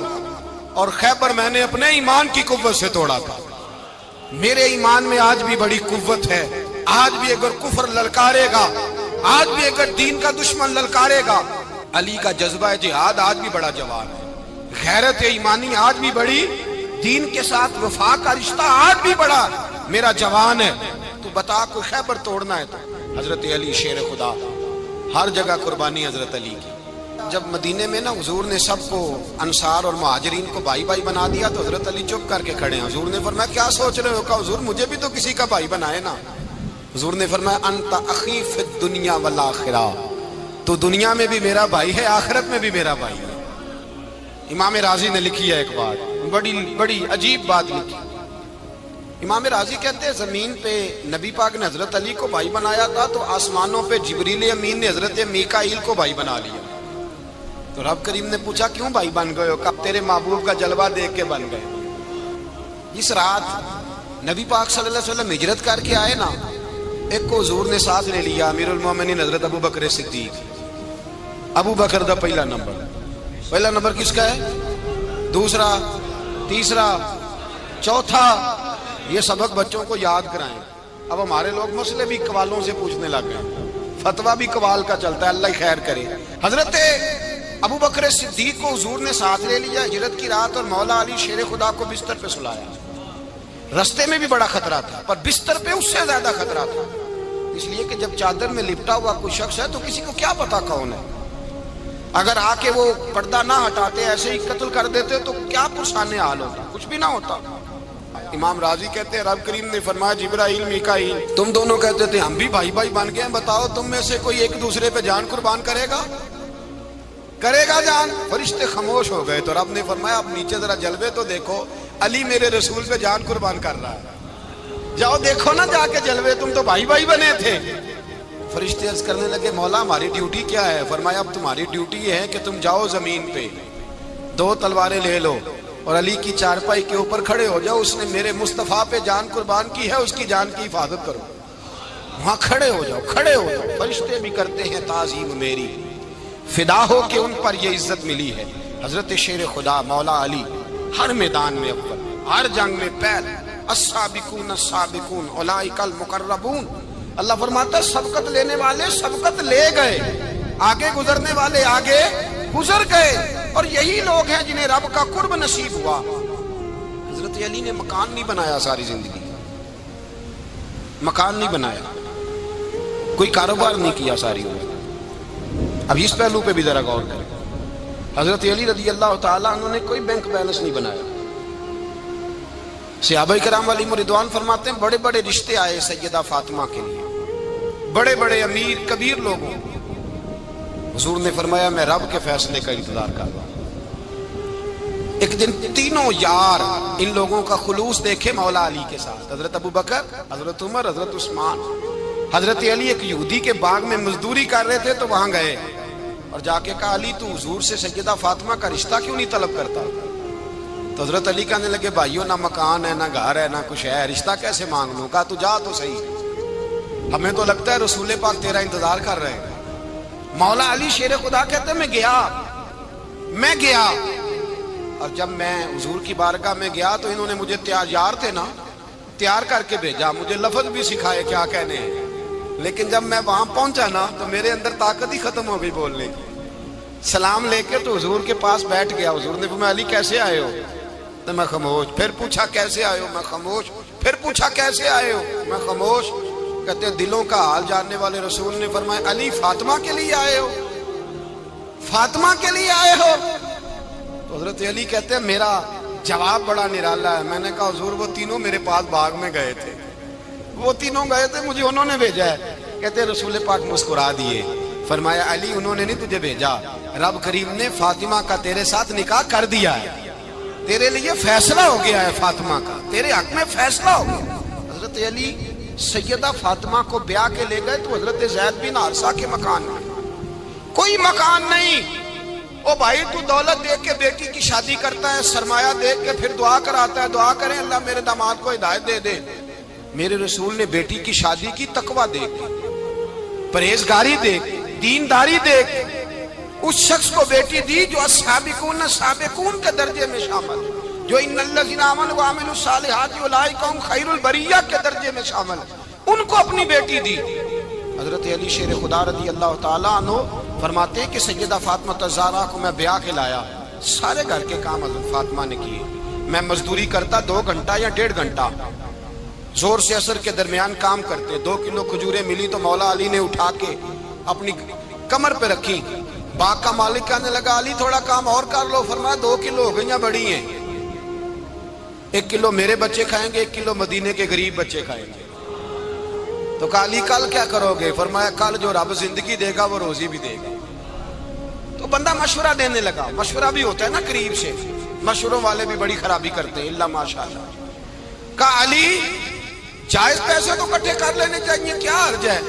اور خیبر میں نے اپنے ایمان کی قوت سے توڑا تھا۔ میرے ایمان میں آج بھی بڑی قوت ہے، آج بھی اگر کفر للکارے گا، آج بھی اگر دین کا دشمن للکارے گا، علی کا جذبہ جہاد آج بھی بڑا جوان ہے، غیرت ایمانی آج بھی بڑی، دین کے ساتھ وفا کا رشتہ آج بھی بڑا میرا جوان ہے۔ تو بتا کوئی خیبر توڑنا ہے تو حضرت علی شیر خدا، ہر جگہ قربانی حضرت علی کی۔ جب مدینے میں نا حضور نے سب کو انصار اور مہاجرین کو بھائی بھائی بنا دیا تو حضرت علی چپ کر کے کھڑے ہیں۔ حضور نے فرمایا کیا سوچ رہے ہو؟ کہا حضور مجھے بھی تو کسی کا بھائی بنائے نا۔ حضور نے فرمایا انت اخی فی الدنیا والآخرہ، تو دنیا میں بھی میرا بھائی ہے، آخرت میں بھی میرا بھائی ہے۔ امام راضی نے لکھی ہے ایک بات، بڑی عجیب بات لکھی۔ امام راضی کہتے ہیں زمین پہ نبی پاک نے حضرت علی کو بھائی بنایا تھا تو آسمانوں پہ جبریل امین نے حضرت میکائیل کو بھائی بنا لیا۔ تو رب کریم نے پوچھا کیوں بھائی بن گئے ہو؟ کب تیرے محبوب کا جلوہ دیکھ کے بن گئے۔ اس رات نبی پاک صلی اللہ علیہ وسلم ہجرت کر کے آئے نا، ایک کو حضور نے ساتھ لے لیا، امیر المومنین حضرت ابو بکر صدیق۔ ابو بکر دا پہلا نمبر کس کا ہے؟ دوسرا، تیسرا، چوتھا، یہ سبق بچوں کو یاد کرائیں۔ اب ہمارے لوگ مسئلے بھی قوالوں سے پوچھنے لگ گئے، فتویٰ بھی قوال کا چلتا ہے، اللہ ہی خیر کرے۔ حضرت ابو بکر صدیق کو حضور نے ساتھ لے لیا ہجرت کی رات، اور مولا علی شیر خدا کو بستر پہ سلایا۔ رستے میں بھی بڑا خطرہ تھا پر بستر پہ اس سے زیادہ خطرہ تھا، اس لیے کہ جب چادر میں لپٹا ہوا کوئی شخص ہے تو کسی کو کیا پتا کون ہے، اگر آ کے وہ پردہ نہ ہٹاتے ایسے ہی قتل کر دیتے تو کیا پرسانے حال ہوتا، کچھ بھی نہ ہوتا۔ امام راضی کہتے ہیں رب کریم نے فرمایا جبرائیل میکائیل تم دونوں کہتے تھے ہم بھی بھائی بھائی بن گئے ہیں، بتاؤ تم میں سے کوئی ایک دوسرے پہ جان قربان کرے گا؟ کرے گا جان؟ فرشتے خاموش ہو گئے تو رب نے فرمایا اب نیچے ذرا جلوے تو دیکھو، علی میرے رسول پہ جان قربان کر رہا ہے، جاؤ دیکھو نا جا کے جلوے، تم تو بھائی بھائی بنے تھے۔ فرشتے عرض کرنے لگے مولا ہماری ڈیوٹی کیا ہے؟ فرمایا اب تمہاری ڈیوٹی یہ ہے کہ تم جاؤ زمین پہ 2 تلواریں لے لو اور علی کی چارپائی کے اوپر کھڑے ہو جاؤ، اس نے میرے مصطفیٰ پہ جان قربان کی ہے، اس کی جان کی حفاظت کرو۔ وہاں کھڑے ہو جاؤ، کھڑے ہو جاؤ۔ فرشتے بھی کرتے ہیں تعظیم میری، فدا ہو کہ ان پر یہ عزت ملی ہے۔ حضرت شیر خدا مولا علی ہر میدان میں اول، ہر جنگ میں پہل، السابقون السابقون اولئک المقربون۔ اللہ فرماتا ہے سبقت لینے والے سبقت لے گئے، آگے گزرنے والے آگے گزر گئے، اور یہی لوگ ہیں جنہیں رب کا قرب نصیب ہوا۔ حضرت علی نے مکان نہیں بنایا ساری زندگی، مکان نہیں بنایا، کوئی کاروبار نہیں کیا ساری عمر۔ اب اس پہلو پہ بھی ذرا غور کریں، حضرت علی رضی اللہ تعالیٰ عنہ نے کوئی بینک بیلنس نہیں بنایا۔ صحابہ کرام علیہم رضوان فرماتے ہیں بڑے بڑے رشتے آئے سیدہ فاطمہ کے لیے، بڑے بڑے امیر کبیر لوگوں، حضور نے فرمایا میں رب کے فیصلے کا انتظار کر رہا ہوں۔ ایک دن تینوں یار ان لوگوں کا خلوص دیکھے مولا علی کے ساتھ، حضرت ابو بکر، حضرت عمر، حضرت عثمان۔ حضرت علی ایک یہودی کے باغ میں مزدوری کر رہے تھے تو وہاں گئے اور جا کے کہا علی تو حضور سے سیدہ فاطمہ کا رشتہ کیوں نہیں طلب کرتا؟ تو حضرت علی کہنے لگے بھائیو نہ مکان ہے نہ گھر ہے نہ کچھ ہے، رشتہ کیسے مانگ لوں؟ کہا تو جا تو صحیح، ہمیں تو لگتا ہے رسول پاک تیرا انتظار کر رہے ہیں۔ مولا علی شیر خدا کہتے ہیں میں گیا اور جب میں حضور کی بارگاہ میں گیا تو انہوں نے مجھے تیار تھے نا، تیار کر کے بھیجا، مجھے لفظ بھی سکھائے کیا کہنے ہیں، لیکن جب میں وہاں پہنچا نا تو میرے اندر طاقت ہی ختم ہو گئی بولنے کی۔ سلام لے کے تو حضور کے پاس بیٹھ گیا، حضور نے فرمایا علی کیسے آئے ہو؟ تو میں خاموش، پھر پوچھا کیسے آئے ہو؟ میں خاموش، پھر پوچھا کیسے آئے ہو؟ میں خاموش۔ کہتے ہیں دلوں کا حال جاننے والے رسول نے فرمایا علی فاطمہ کے لیے آئے ہو؟ فاطمہ کے لیے آئے ہو؟ تو حضرت علی کہتے ہیں میرا جواب بڑا نرالا ہے۔ میں نے کہا حضور وہ تینوں میرے پاس باغ میں گئے تھے، وہ تینوں گئے تھے، مجھے انہوں نے بھیجا ہے۔ کہتے ہیں رسول پاک مسکرا دیے، فرمایا علی انہوں نے نہیں تجھے بھیجا، رب کریم نے فاطمہ کا تیرے ساتھ نکاح کر دیا ہے، تیرے لیے فیصلہ ہو گیا ہے، فاطمہ کا تیرے حق میں فیصلہ ہو گیا۔ حضرت علی سیدہ فاطمہ کو بیاہ کے لے گئے تو حضرت زید بن حارثہ کے مکان میں کوئی مکان نہیں۔ او بھائی تو دولت دیکھ کے بیٹی کی شادی کرتا ہے، سرمایہ دیکھ کے پھر دعا کراتا ہے، دعا کریں اللہ میرے داماد کو ہدایت دے دے۔ میرے رسول نے بیٹی کی شادی کی تقوی دیکھ، پرہیزگاری دیکھ، دینداری دیکھ، اس شخص کو بیٹی دی جو السابقون سابقون کے درجے میں شامل، جو ان الذین آمنوا وعملوا الصالحات اولئک هم خیر البریہ کے درجے میں شامل، ان کو اپنی بیٹی دی۔ حضرت علی شیر خدا رضی اللہ تعالیٰ عنہ فرماتے ہیں کہ سیدہ فاطمہ الزہرا کو میں بیاہ کے لایا، سارے گھر کے کام حضرت فاطمہ نے کیے، میں مزدوری کرتا 2 گھنٹہ یا 1.5 گھنٹہ، زور سے عصر کے درمیان کام کرتے، 2 کلو کھجوریں ملی تو مولا علی نے اٹھا کے اپنی کمر پہ رکھی۔ باغ کا مالک کہنے لگا علی تھوڑا کام اور کر لو، فرمایا 2 کلو ہو گئیں بڑی ہیں، 1 کلو میرے بچے کھائیں گے، 1 کلو مدینے کے غریب بچے کھائیں گے۔ تو کہا علی کل کیا کرو گے؟ فرمایا کل جو رب زندگی دے گا وہ روزی بھی دے گا۔ تو بندہ مشورہ دینے لگا، مشورہ بھی ہوتا ہے نا قریب سے، مشوروں والے بھی بڑی خرابی کرتے ہیں اللہ ماشاءاللہ۔ کہا علی جائز پیسے تو کٹھے کر لینے چاہیے، کیا حرج ہے،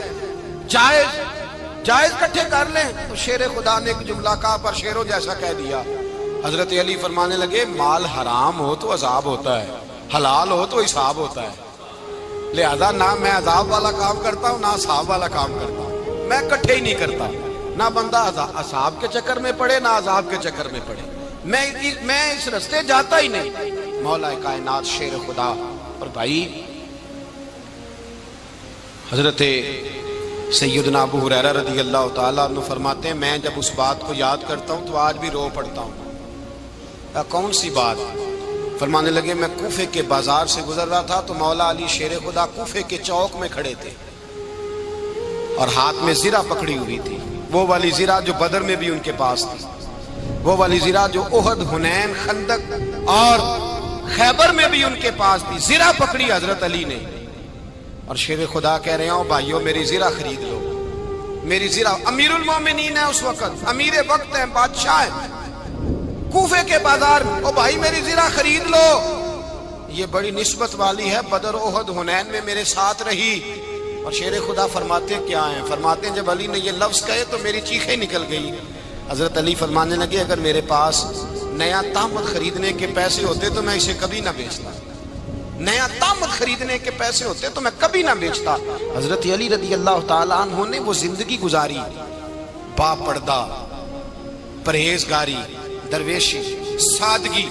جائز کٹھے کر لیں۔ تو شیر خدا نے ایک جملہ کہا پر شیروں جیسا کہہ دیا۔ حضرت علی فرمانے لگے مال حرام ہو تو عذاب ہوتا ہے، حلال ہو تو حساب ہوتا ہے، لہذا نہ میں عذاب والا کام کرتا ہوں نہ حساب والا کام کرتا ہوں، میں کٹھے ہی نہیں کرتا، نہ بندہ حساب کے چکر میں پڑے نہ عذاب کے چکر میں پڑے، میں اس رستے جاتا ہی نہیں۔ مولا کائنات شیر خدا۔ اور بھائی حضرت سیدنا ابو ہریرہ رضی اللہ تعالیٰ عنہ فرماتے ہیں میں جب اس بات کو یاد کرتا ہوں تو آج بھی رو پڑتا ہوں۔ کون سی بات؟ فرمانے لگے میں کوفے کے بازار سے گزر رہا تھا تو مولا علی شیر خدا کوفے کے چوک میں کھڑے تھے اور ہاتھ میں زرہ پکڑی ہوئی تھی، وہ والی زرہ جو بدر میں بھی ان کے پاس تھی، وہ والی زرہ جو احد، حنین، خندق اور خیبر میں بھی ان کے پاس تھی۔ زرہ پکڑی حضرت علی نے اور شیر خدا کہہ رہے ہوں بھائیو میری زرہ خرید لو، میری زرا امیر المومنین ہے اس وقت، امیر وقت ہے، بادشاہ ہے کوفے کے بازار میں، او بھائی میری زرا خرید لو، یہ بڑی نسبت والی ہے، بدر احد حنین میں میرے ساتھ رہی۔ اور شیر خدا فرماتے کیا ہیں؟ فرماتے ہیں جب علی نے یہ لفظ کہے تو میری چیخیں نکل گئی۔ حضرت علی فرمانے لگے اگر میرے پاس نیا تامت خریدنے کے پیسے ہوتے تو میں اسے کبھی نہ بیچتا، نیا تامت خریدنے کے پیسے ہوتے تو میں کبھی نہ بیچتا۔ حضرت علی رضی اللہ تعالیٰ عنہ نے وہ زندگی گزاری، با پردہ، پرہیزگاری، درویشی، سادگی،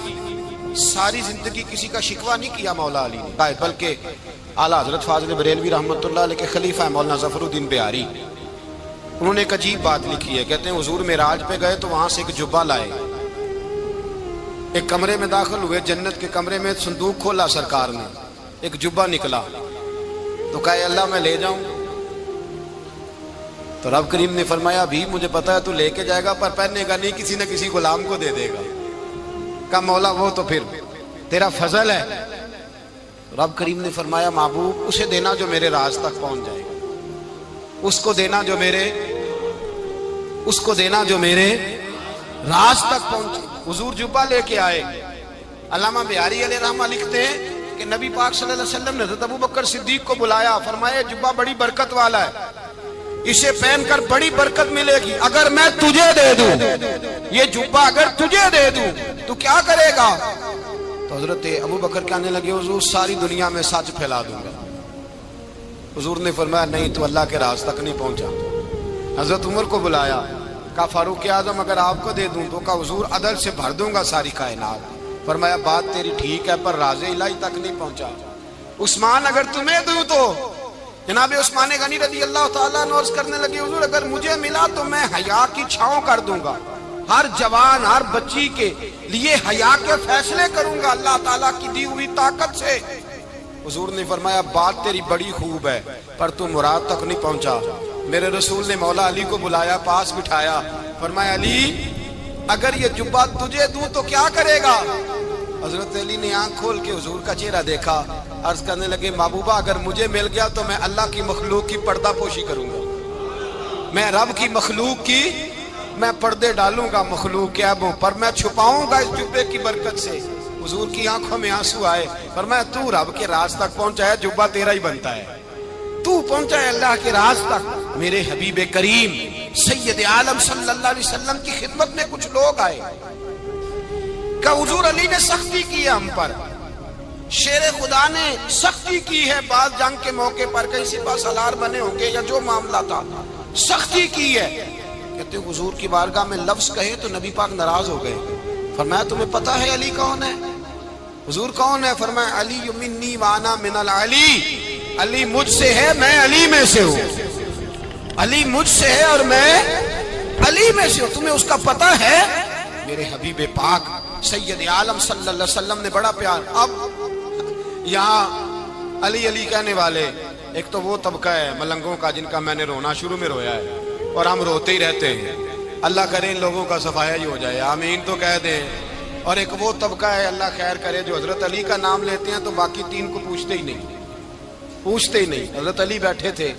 ساری زندگی کسی کا شکوہ نہیں کیا مولا علی نے، بلکہ اعلیٰ حضرت فاضل بریلوی رحمۃ اللہ علیہ کے خلیفہ مولانا ظفر الدین بہاری، انہوں نے ایک عجیب بات لکھی ہے، کہتے ہیں حضور معراج پہ گئے تو وہاں سے ایک جبہ لائے، ایک کمرے میں داخل ہوئے، جنت کے کمرے میں صندوق کھولا سرکار نے، ایک جبہ نکلا تو کہا اے اللہ میں لے جاؤں؟ تو رب کریم نے فرمایا ابھی مجھے پتا ہے تو لے کے جائے گا پر پہننے گا نہیں، کسی نہ کسی غلام کو دے دے گا۔ کہا مولا وہ تو پھر تیرا فضل ہے۔ رب کریم نے فرمایا محبوب اسے دینا جو میرے راز تک پہنچ جائے گا، اس کو دینا جو میرے راز تک پہنچے۔ حضور جبہ لے کے آئے۔ علامہ بہاری علیہ رحمہ لکھتے ہیں کہ نبی پاک صلی اللہ علیہ وسلم نے حضرت ابوبکر صدیق کو بلایا، فرمایا جبہ بڑی برکت والا ہے، اسے پہن کر بڑی برکت ملے گی، اگر میں تجھے دے دوں یہ جبہ، اگر تجھے دے دوں تو کیا کرے گا؟ تو حضرت ابوبکر کہنے لگے حضور ساری دنیا میں سچ پھیلا دوں گا۔ حضور نے فرمایا نہیں تو اللہ کے راز تک نہیں پہنچا۔ حضرت عمر کو بلایا، کہا فاروق اعظم اگر آپ کو دے دوں تو کہا حضور عدل سے بھر دوں گا ساری کائنات۔ فرمایا بات تیری ٹھیک ہے پر راز الہی تک نہیں پہنچا۔ عثمان اگر تمہیں دوں تو جناب عثمان غنی رضی اللہ تعالیٰ عنہ عرض کرنے لگے حضور اگر مجھے ملا تو میں حیا کی چھاؤں کر دوں گا، ہر جوان ہر بچی کے لیے حیا کے فیصلے کروں گا اللہ تعالیٰ کی دی ہوئی طاقت سے۔ حضور نے فرمایا بات تیری بڑی خوب ہے پر تو مراد تک نہیں پہنچا۔ میرے رسول نے مولا علی کو بلایا، پاس بٹھایا، فرمایا علی اگر یہ جبہ تجھے دوں تو کیا کرے گا؟ حضرت علی نے آنکھ کھول کے حضور کا چہرہ دیکھا، عرض کرنے لگے محبوبہ اگر مجھے مل گیا تو میں اللہ کی مخلوق کی پردہ پوشی کروں گا، میں رب کی مخلوق کی میں پردے ڈالوں گا مخلوق کے عیبوں پر، میں چھپاؤں گا اس جبے کی برکت سے۔ حضور کی آنکھوں میں آنسو آئے، فرمایا تو رب کے راز تک پہنچا ہے، جبہ تیرا ہی بنتا ہے، تو پہنچا ہے اللہ کے راز تک۔ میرے حبیب کریم سید عالم صلی اللہ علیہ وسلم کی خدمت میں کچھ لوگ آئے کہ حضور علی نے سختی کی ہے ہم پر، شیر خدا نے سختی کی ہے، بعض جنگ کے موقع پر کہیں سپاہ سالار بنے ہوں گے یا جو معاملہ تھا سختی کی ہے۔ کہتے ہیں حضور کی بارگاہ میں لفظ کہے تو نبی پاک ناراض ہو گئے۔ فرمایا تمہیں پتا ہے علی کون ہے؟ حضور کون ہے؟ فرمایا علی منی وانا من العلی، علی مجھ سے ہے میں علی میں سے ہوں، علی مجھ سے ہے اور میں علی میں سے ہوں، تمہیں اس کا پتہ ہے؟ میرے حبیب پاک سید عالم صلی اللہ علیہ وسلم نے بڑا پیار۔ اب یہاں علی علی کہنے والے ایک تو وہ طبقہ ہے ملنگوں کا جن کا میں نے رونا شروع میں رویا ہے اور ہم روتے ہی رہتے ہیں، اللہ کرے ان لوگوں کا صفایا ہی ہو جائے، آمین تو کہہ دیں۔ اور ایک وہ طبقہ ہے اللہ خیر کرے جو حضرت علی کا نام لیتے ہیں تو باقی تین کو پوچھتے ہی نہیں۔ حضرت علی بیٹھے تھے،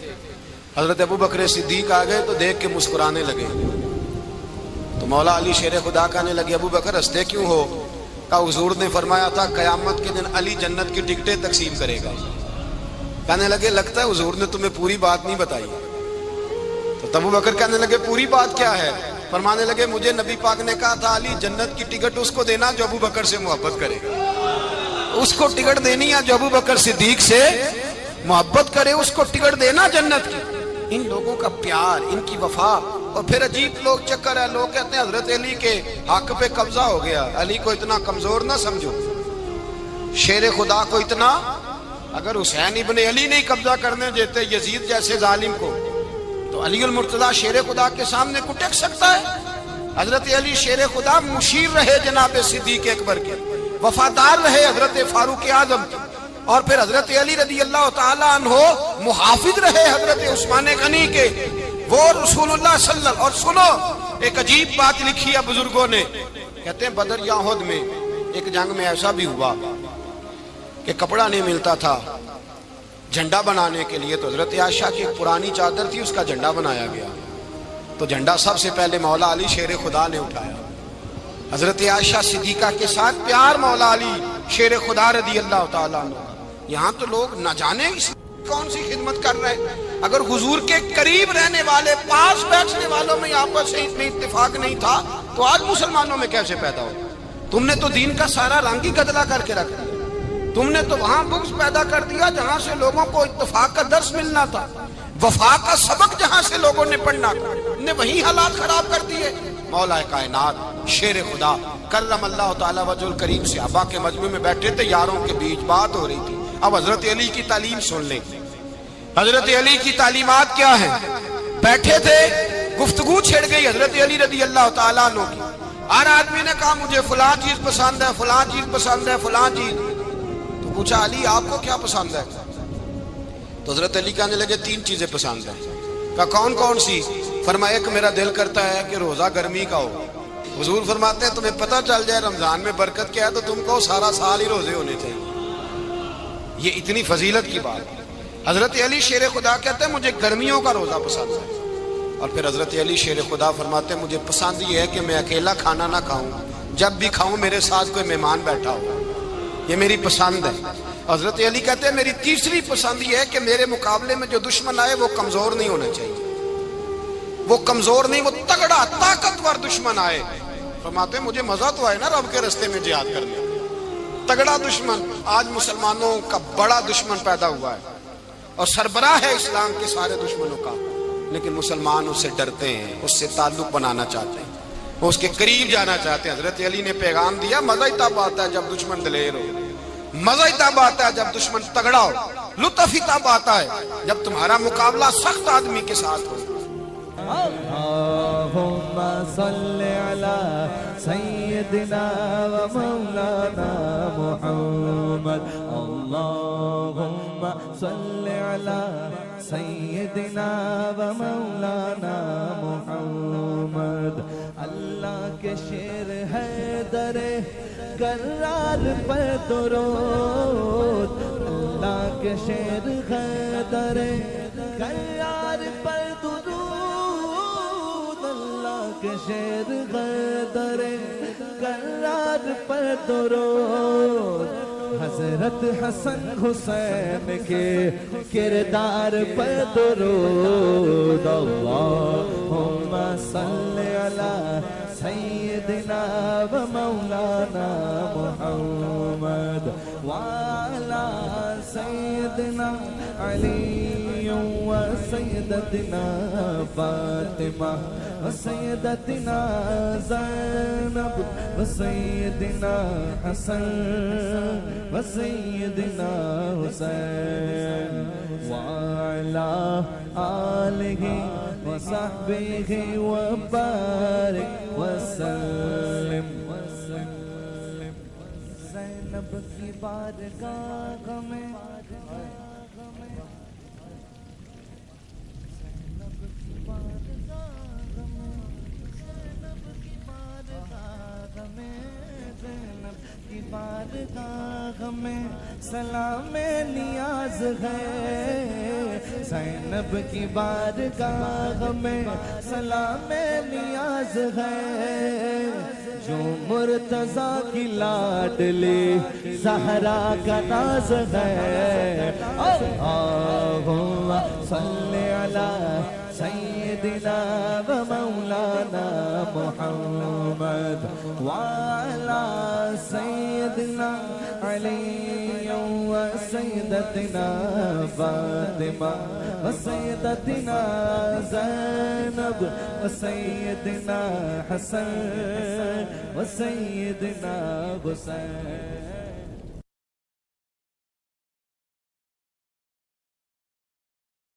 حضرت ابوبکر صدیق آ گئے تو دیکھ کے مسکرانے لگے، تو مولا علی شیر خدا کہنے لگے ابوبکر ہنستے کیوں ہو؟ کہا حضور نے فرمایا تھا قیامت کے دن علی جنت کی ٹکٹیں تقسیم کرے گا۔ کہنے لگے لگتا ہے حضور نے تمہیں پوری بات نہیں بتائی۔ تو ابوبکر کہنے لگے پوری بات کیا ہے؟ فرمانے لگے مجھے نبی پاک نے کہا تھا علی جنت کی ٹکٹ اس کو دینا جو ابوبکر سے محبت کرے گا، اس کو ٹکٹ دینی ہے جو ابوبکر صدیق سے محبت کرے، اس کو ٹکٹ دینا جنت کی۔ ان لوگوں کا پیار، ان کی وفا۔ اور پھر عجیب لوگ چکر ہے، لوگ کہتے ہیں حضرت علی کے حق پہ قبضہ ہو گیا، علی کو اتنا کمزور نہ سمجھو، شیر خدا کو اتنا، اگر حسین ابن علی نہیں قبضہ کرنے دیتے یزید جیسے ظالم کو تو علی المرتضیٰ شیر خدا کے سامنے کو ٹک سکتا ہے؟ حضرت علی شیر خدا مشیر رہے جناب صدیق اکبر کے، وفادار رہے حضرت فاروق اعظم کے، اور پھر حضرت علی رضی اللہ تعالیٰ عنہ محافظ رہے حضرت عثمان غنی کے، وہ رسول اللہ صلی اللہ علیہ وسلم۔ اور سنو ایک عجیب بات لکھی ہے بزرگوں نے، کہتے ہیں بدر یا احد میں ایک جنگ میں ایسا بھی ہوا کہ کپڑا نہیں ملتا تھا، جھنڈا بنانے کے لیے تو حضرت عائشہ کی ایک پرانی چادر تھی، اس کا جھنڈا بنایا گیا. تو جھنڈا سب سے پہلے مولا علی شیر خدا نے اٹھایا. حضرت عائشہ صدیقہ کے ساتھ پیار مولا علی شیر خدا رضی اللہ تعالیٰ عنہ. یہاں تو لوگ نہ جانے کون سی خدمت کر رہے ہیں. اگر حضور کے قریب رہنے والے، پاس بیٹھنے والوں میں آپس سے اتنے اتفاق نہیں تھا تو آج مسلمانوں میں کیسے پیدا ہو؟ تم نے تو دین کا سارا رنگ ہی گدلا کر کے رکھ دیا. تم نے تو وہاں بغض پیدا کر دیا جہاں سے لوگوں کو اتفاق کا درس ملنا تھا، وفا کا سبق جہاں سے لوگوں نے پڑھنا تھا، نے وہی حالات خراب کر دیے. مولا کائنات شیر خدا کرم اللہ تعالیٰ وجہ الکریم صحابہ کے مجمع میں بیٹھے تھے، یاروں کے بیچ بات ہو رہی تھی. اب حضرت علی کی تعلیم سن لیں. حضرت علی کی تعلیمات کیا ہیں؟ بیٹھے تھے، گفتگو چھڑ گئی حضرت علی رضی اللہ تعالیٰ عنہ کی. ہر آدمی نے کہا مجھے فلاں چیز پسند ہے، فلاں چیز پسند ہے، فلاں چیز. تو پوچھا علی آپ کو کیا پسند ہے؟ تو حضرت علی کہنے لگے 3 چیزیں پسند ہیں. کہا کون کون سی؟ فرمایا ایک میرا دل کرتا ہے کہ روزہ گرمی کا ہو. حضور فرماتے ہیں تمہیں پتہ چل جائے رمضان میں برکت کیا ہے تو تم کو سارا سال ہی روزے ہونے چاہیے. یہ اتنی فضیلت کی بات. حضرت علی شیر خدا کہتے ہیں مجھے گرمیوں کا روزہ پسند ہے. اور پھر حضرت علی شیر خدا فرماتے ہیں مجھے پسند یہ ہے کہ میں اکیلا کھانا نہ کھاؤں، جب بھی کھاؤں میرے ساتھ کوئی مہمان بیٹھا ہو. یہ میری پسند ہے. حضرت علی کہتے ہیں میری تیسری پسند یہ ہے کہ میرے مقابلے میں جو دشمن آئے وہ کمزور نہیں ہونا چاہیے. وہ کمزور نہیں، وہ تگڑا طاقتور دشمن آئے. فرماتے ہیں مجھے مزہ تو آئے نا رب کے رستے میں جہاد کرنے. تگڑا دشمن. آج مسلمانوں کا بڑا دشمن پیدا ہوا ہے اور سربراہ ہے اسلام کے سارے دشمنوں کا، لیکن مسلمان اس سے ڈرتے ہیں، اس سے تعلق بنانا چاہتے ہیں، وہ اس کے قریب جانا چاہتے ہیں. حضرت علی نے پیغام دیا مزہ ہی تب آتا ہے جب دشمن دلیر ہو، مزہ ہی تب آتا ہے جب دشمن تگڑا ہو، لطف ہی تب آتا ہے جب تمہارا مقابلہ سخت آدمی کے ساتھ ہو. اللہم صلی علی سیدنا و مولانا محمد. اللہم صلی علی سیدنا و مولانا محمد. اللہ کے شیر ہے در کرار پر درود. اللہ کے شیر ہے در کرار پر درود. شیر غدر کرار پر درود. حضرت حسن حسین کے کردار پر درود. اللہم صلی علی سیدنا و مولانا محمد وعلی سیدنا علی و سیدتنا فاطمہ و سیدتنا زینب و سیدنا حسن و سیدنا حسین وعلی آلہ و صحبہ و بارک وسلم. زینب کی بارگاہ میں بارگاہ میں سلام نیاز ہے. زینب کی بارگاہ میں سلام نیاز ہے. جو مرتضیٰ کی لاڈلی زہرا کا ناز ہے. اللہم صلی علی سیدنا و مولانا محمد وعلی سیدنا علی و سیدتنا فاطمہ و سیدتنا زینب و سیدنا حسن و سیدنا حسین.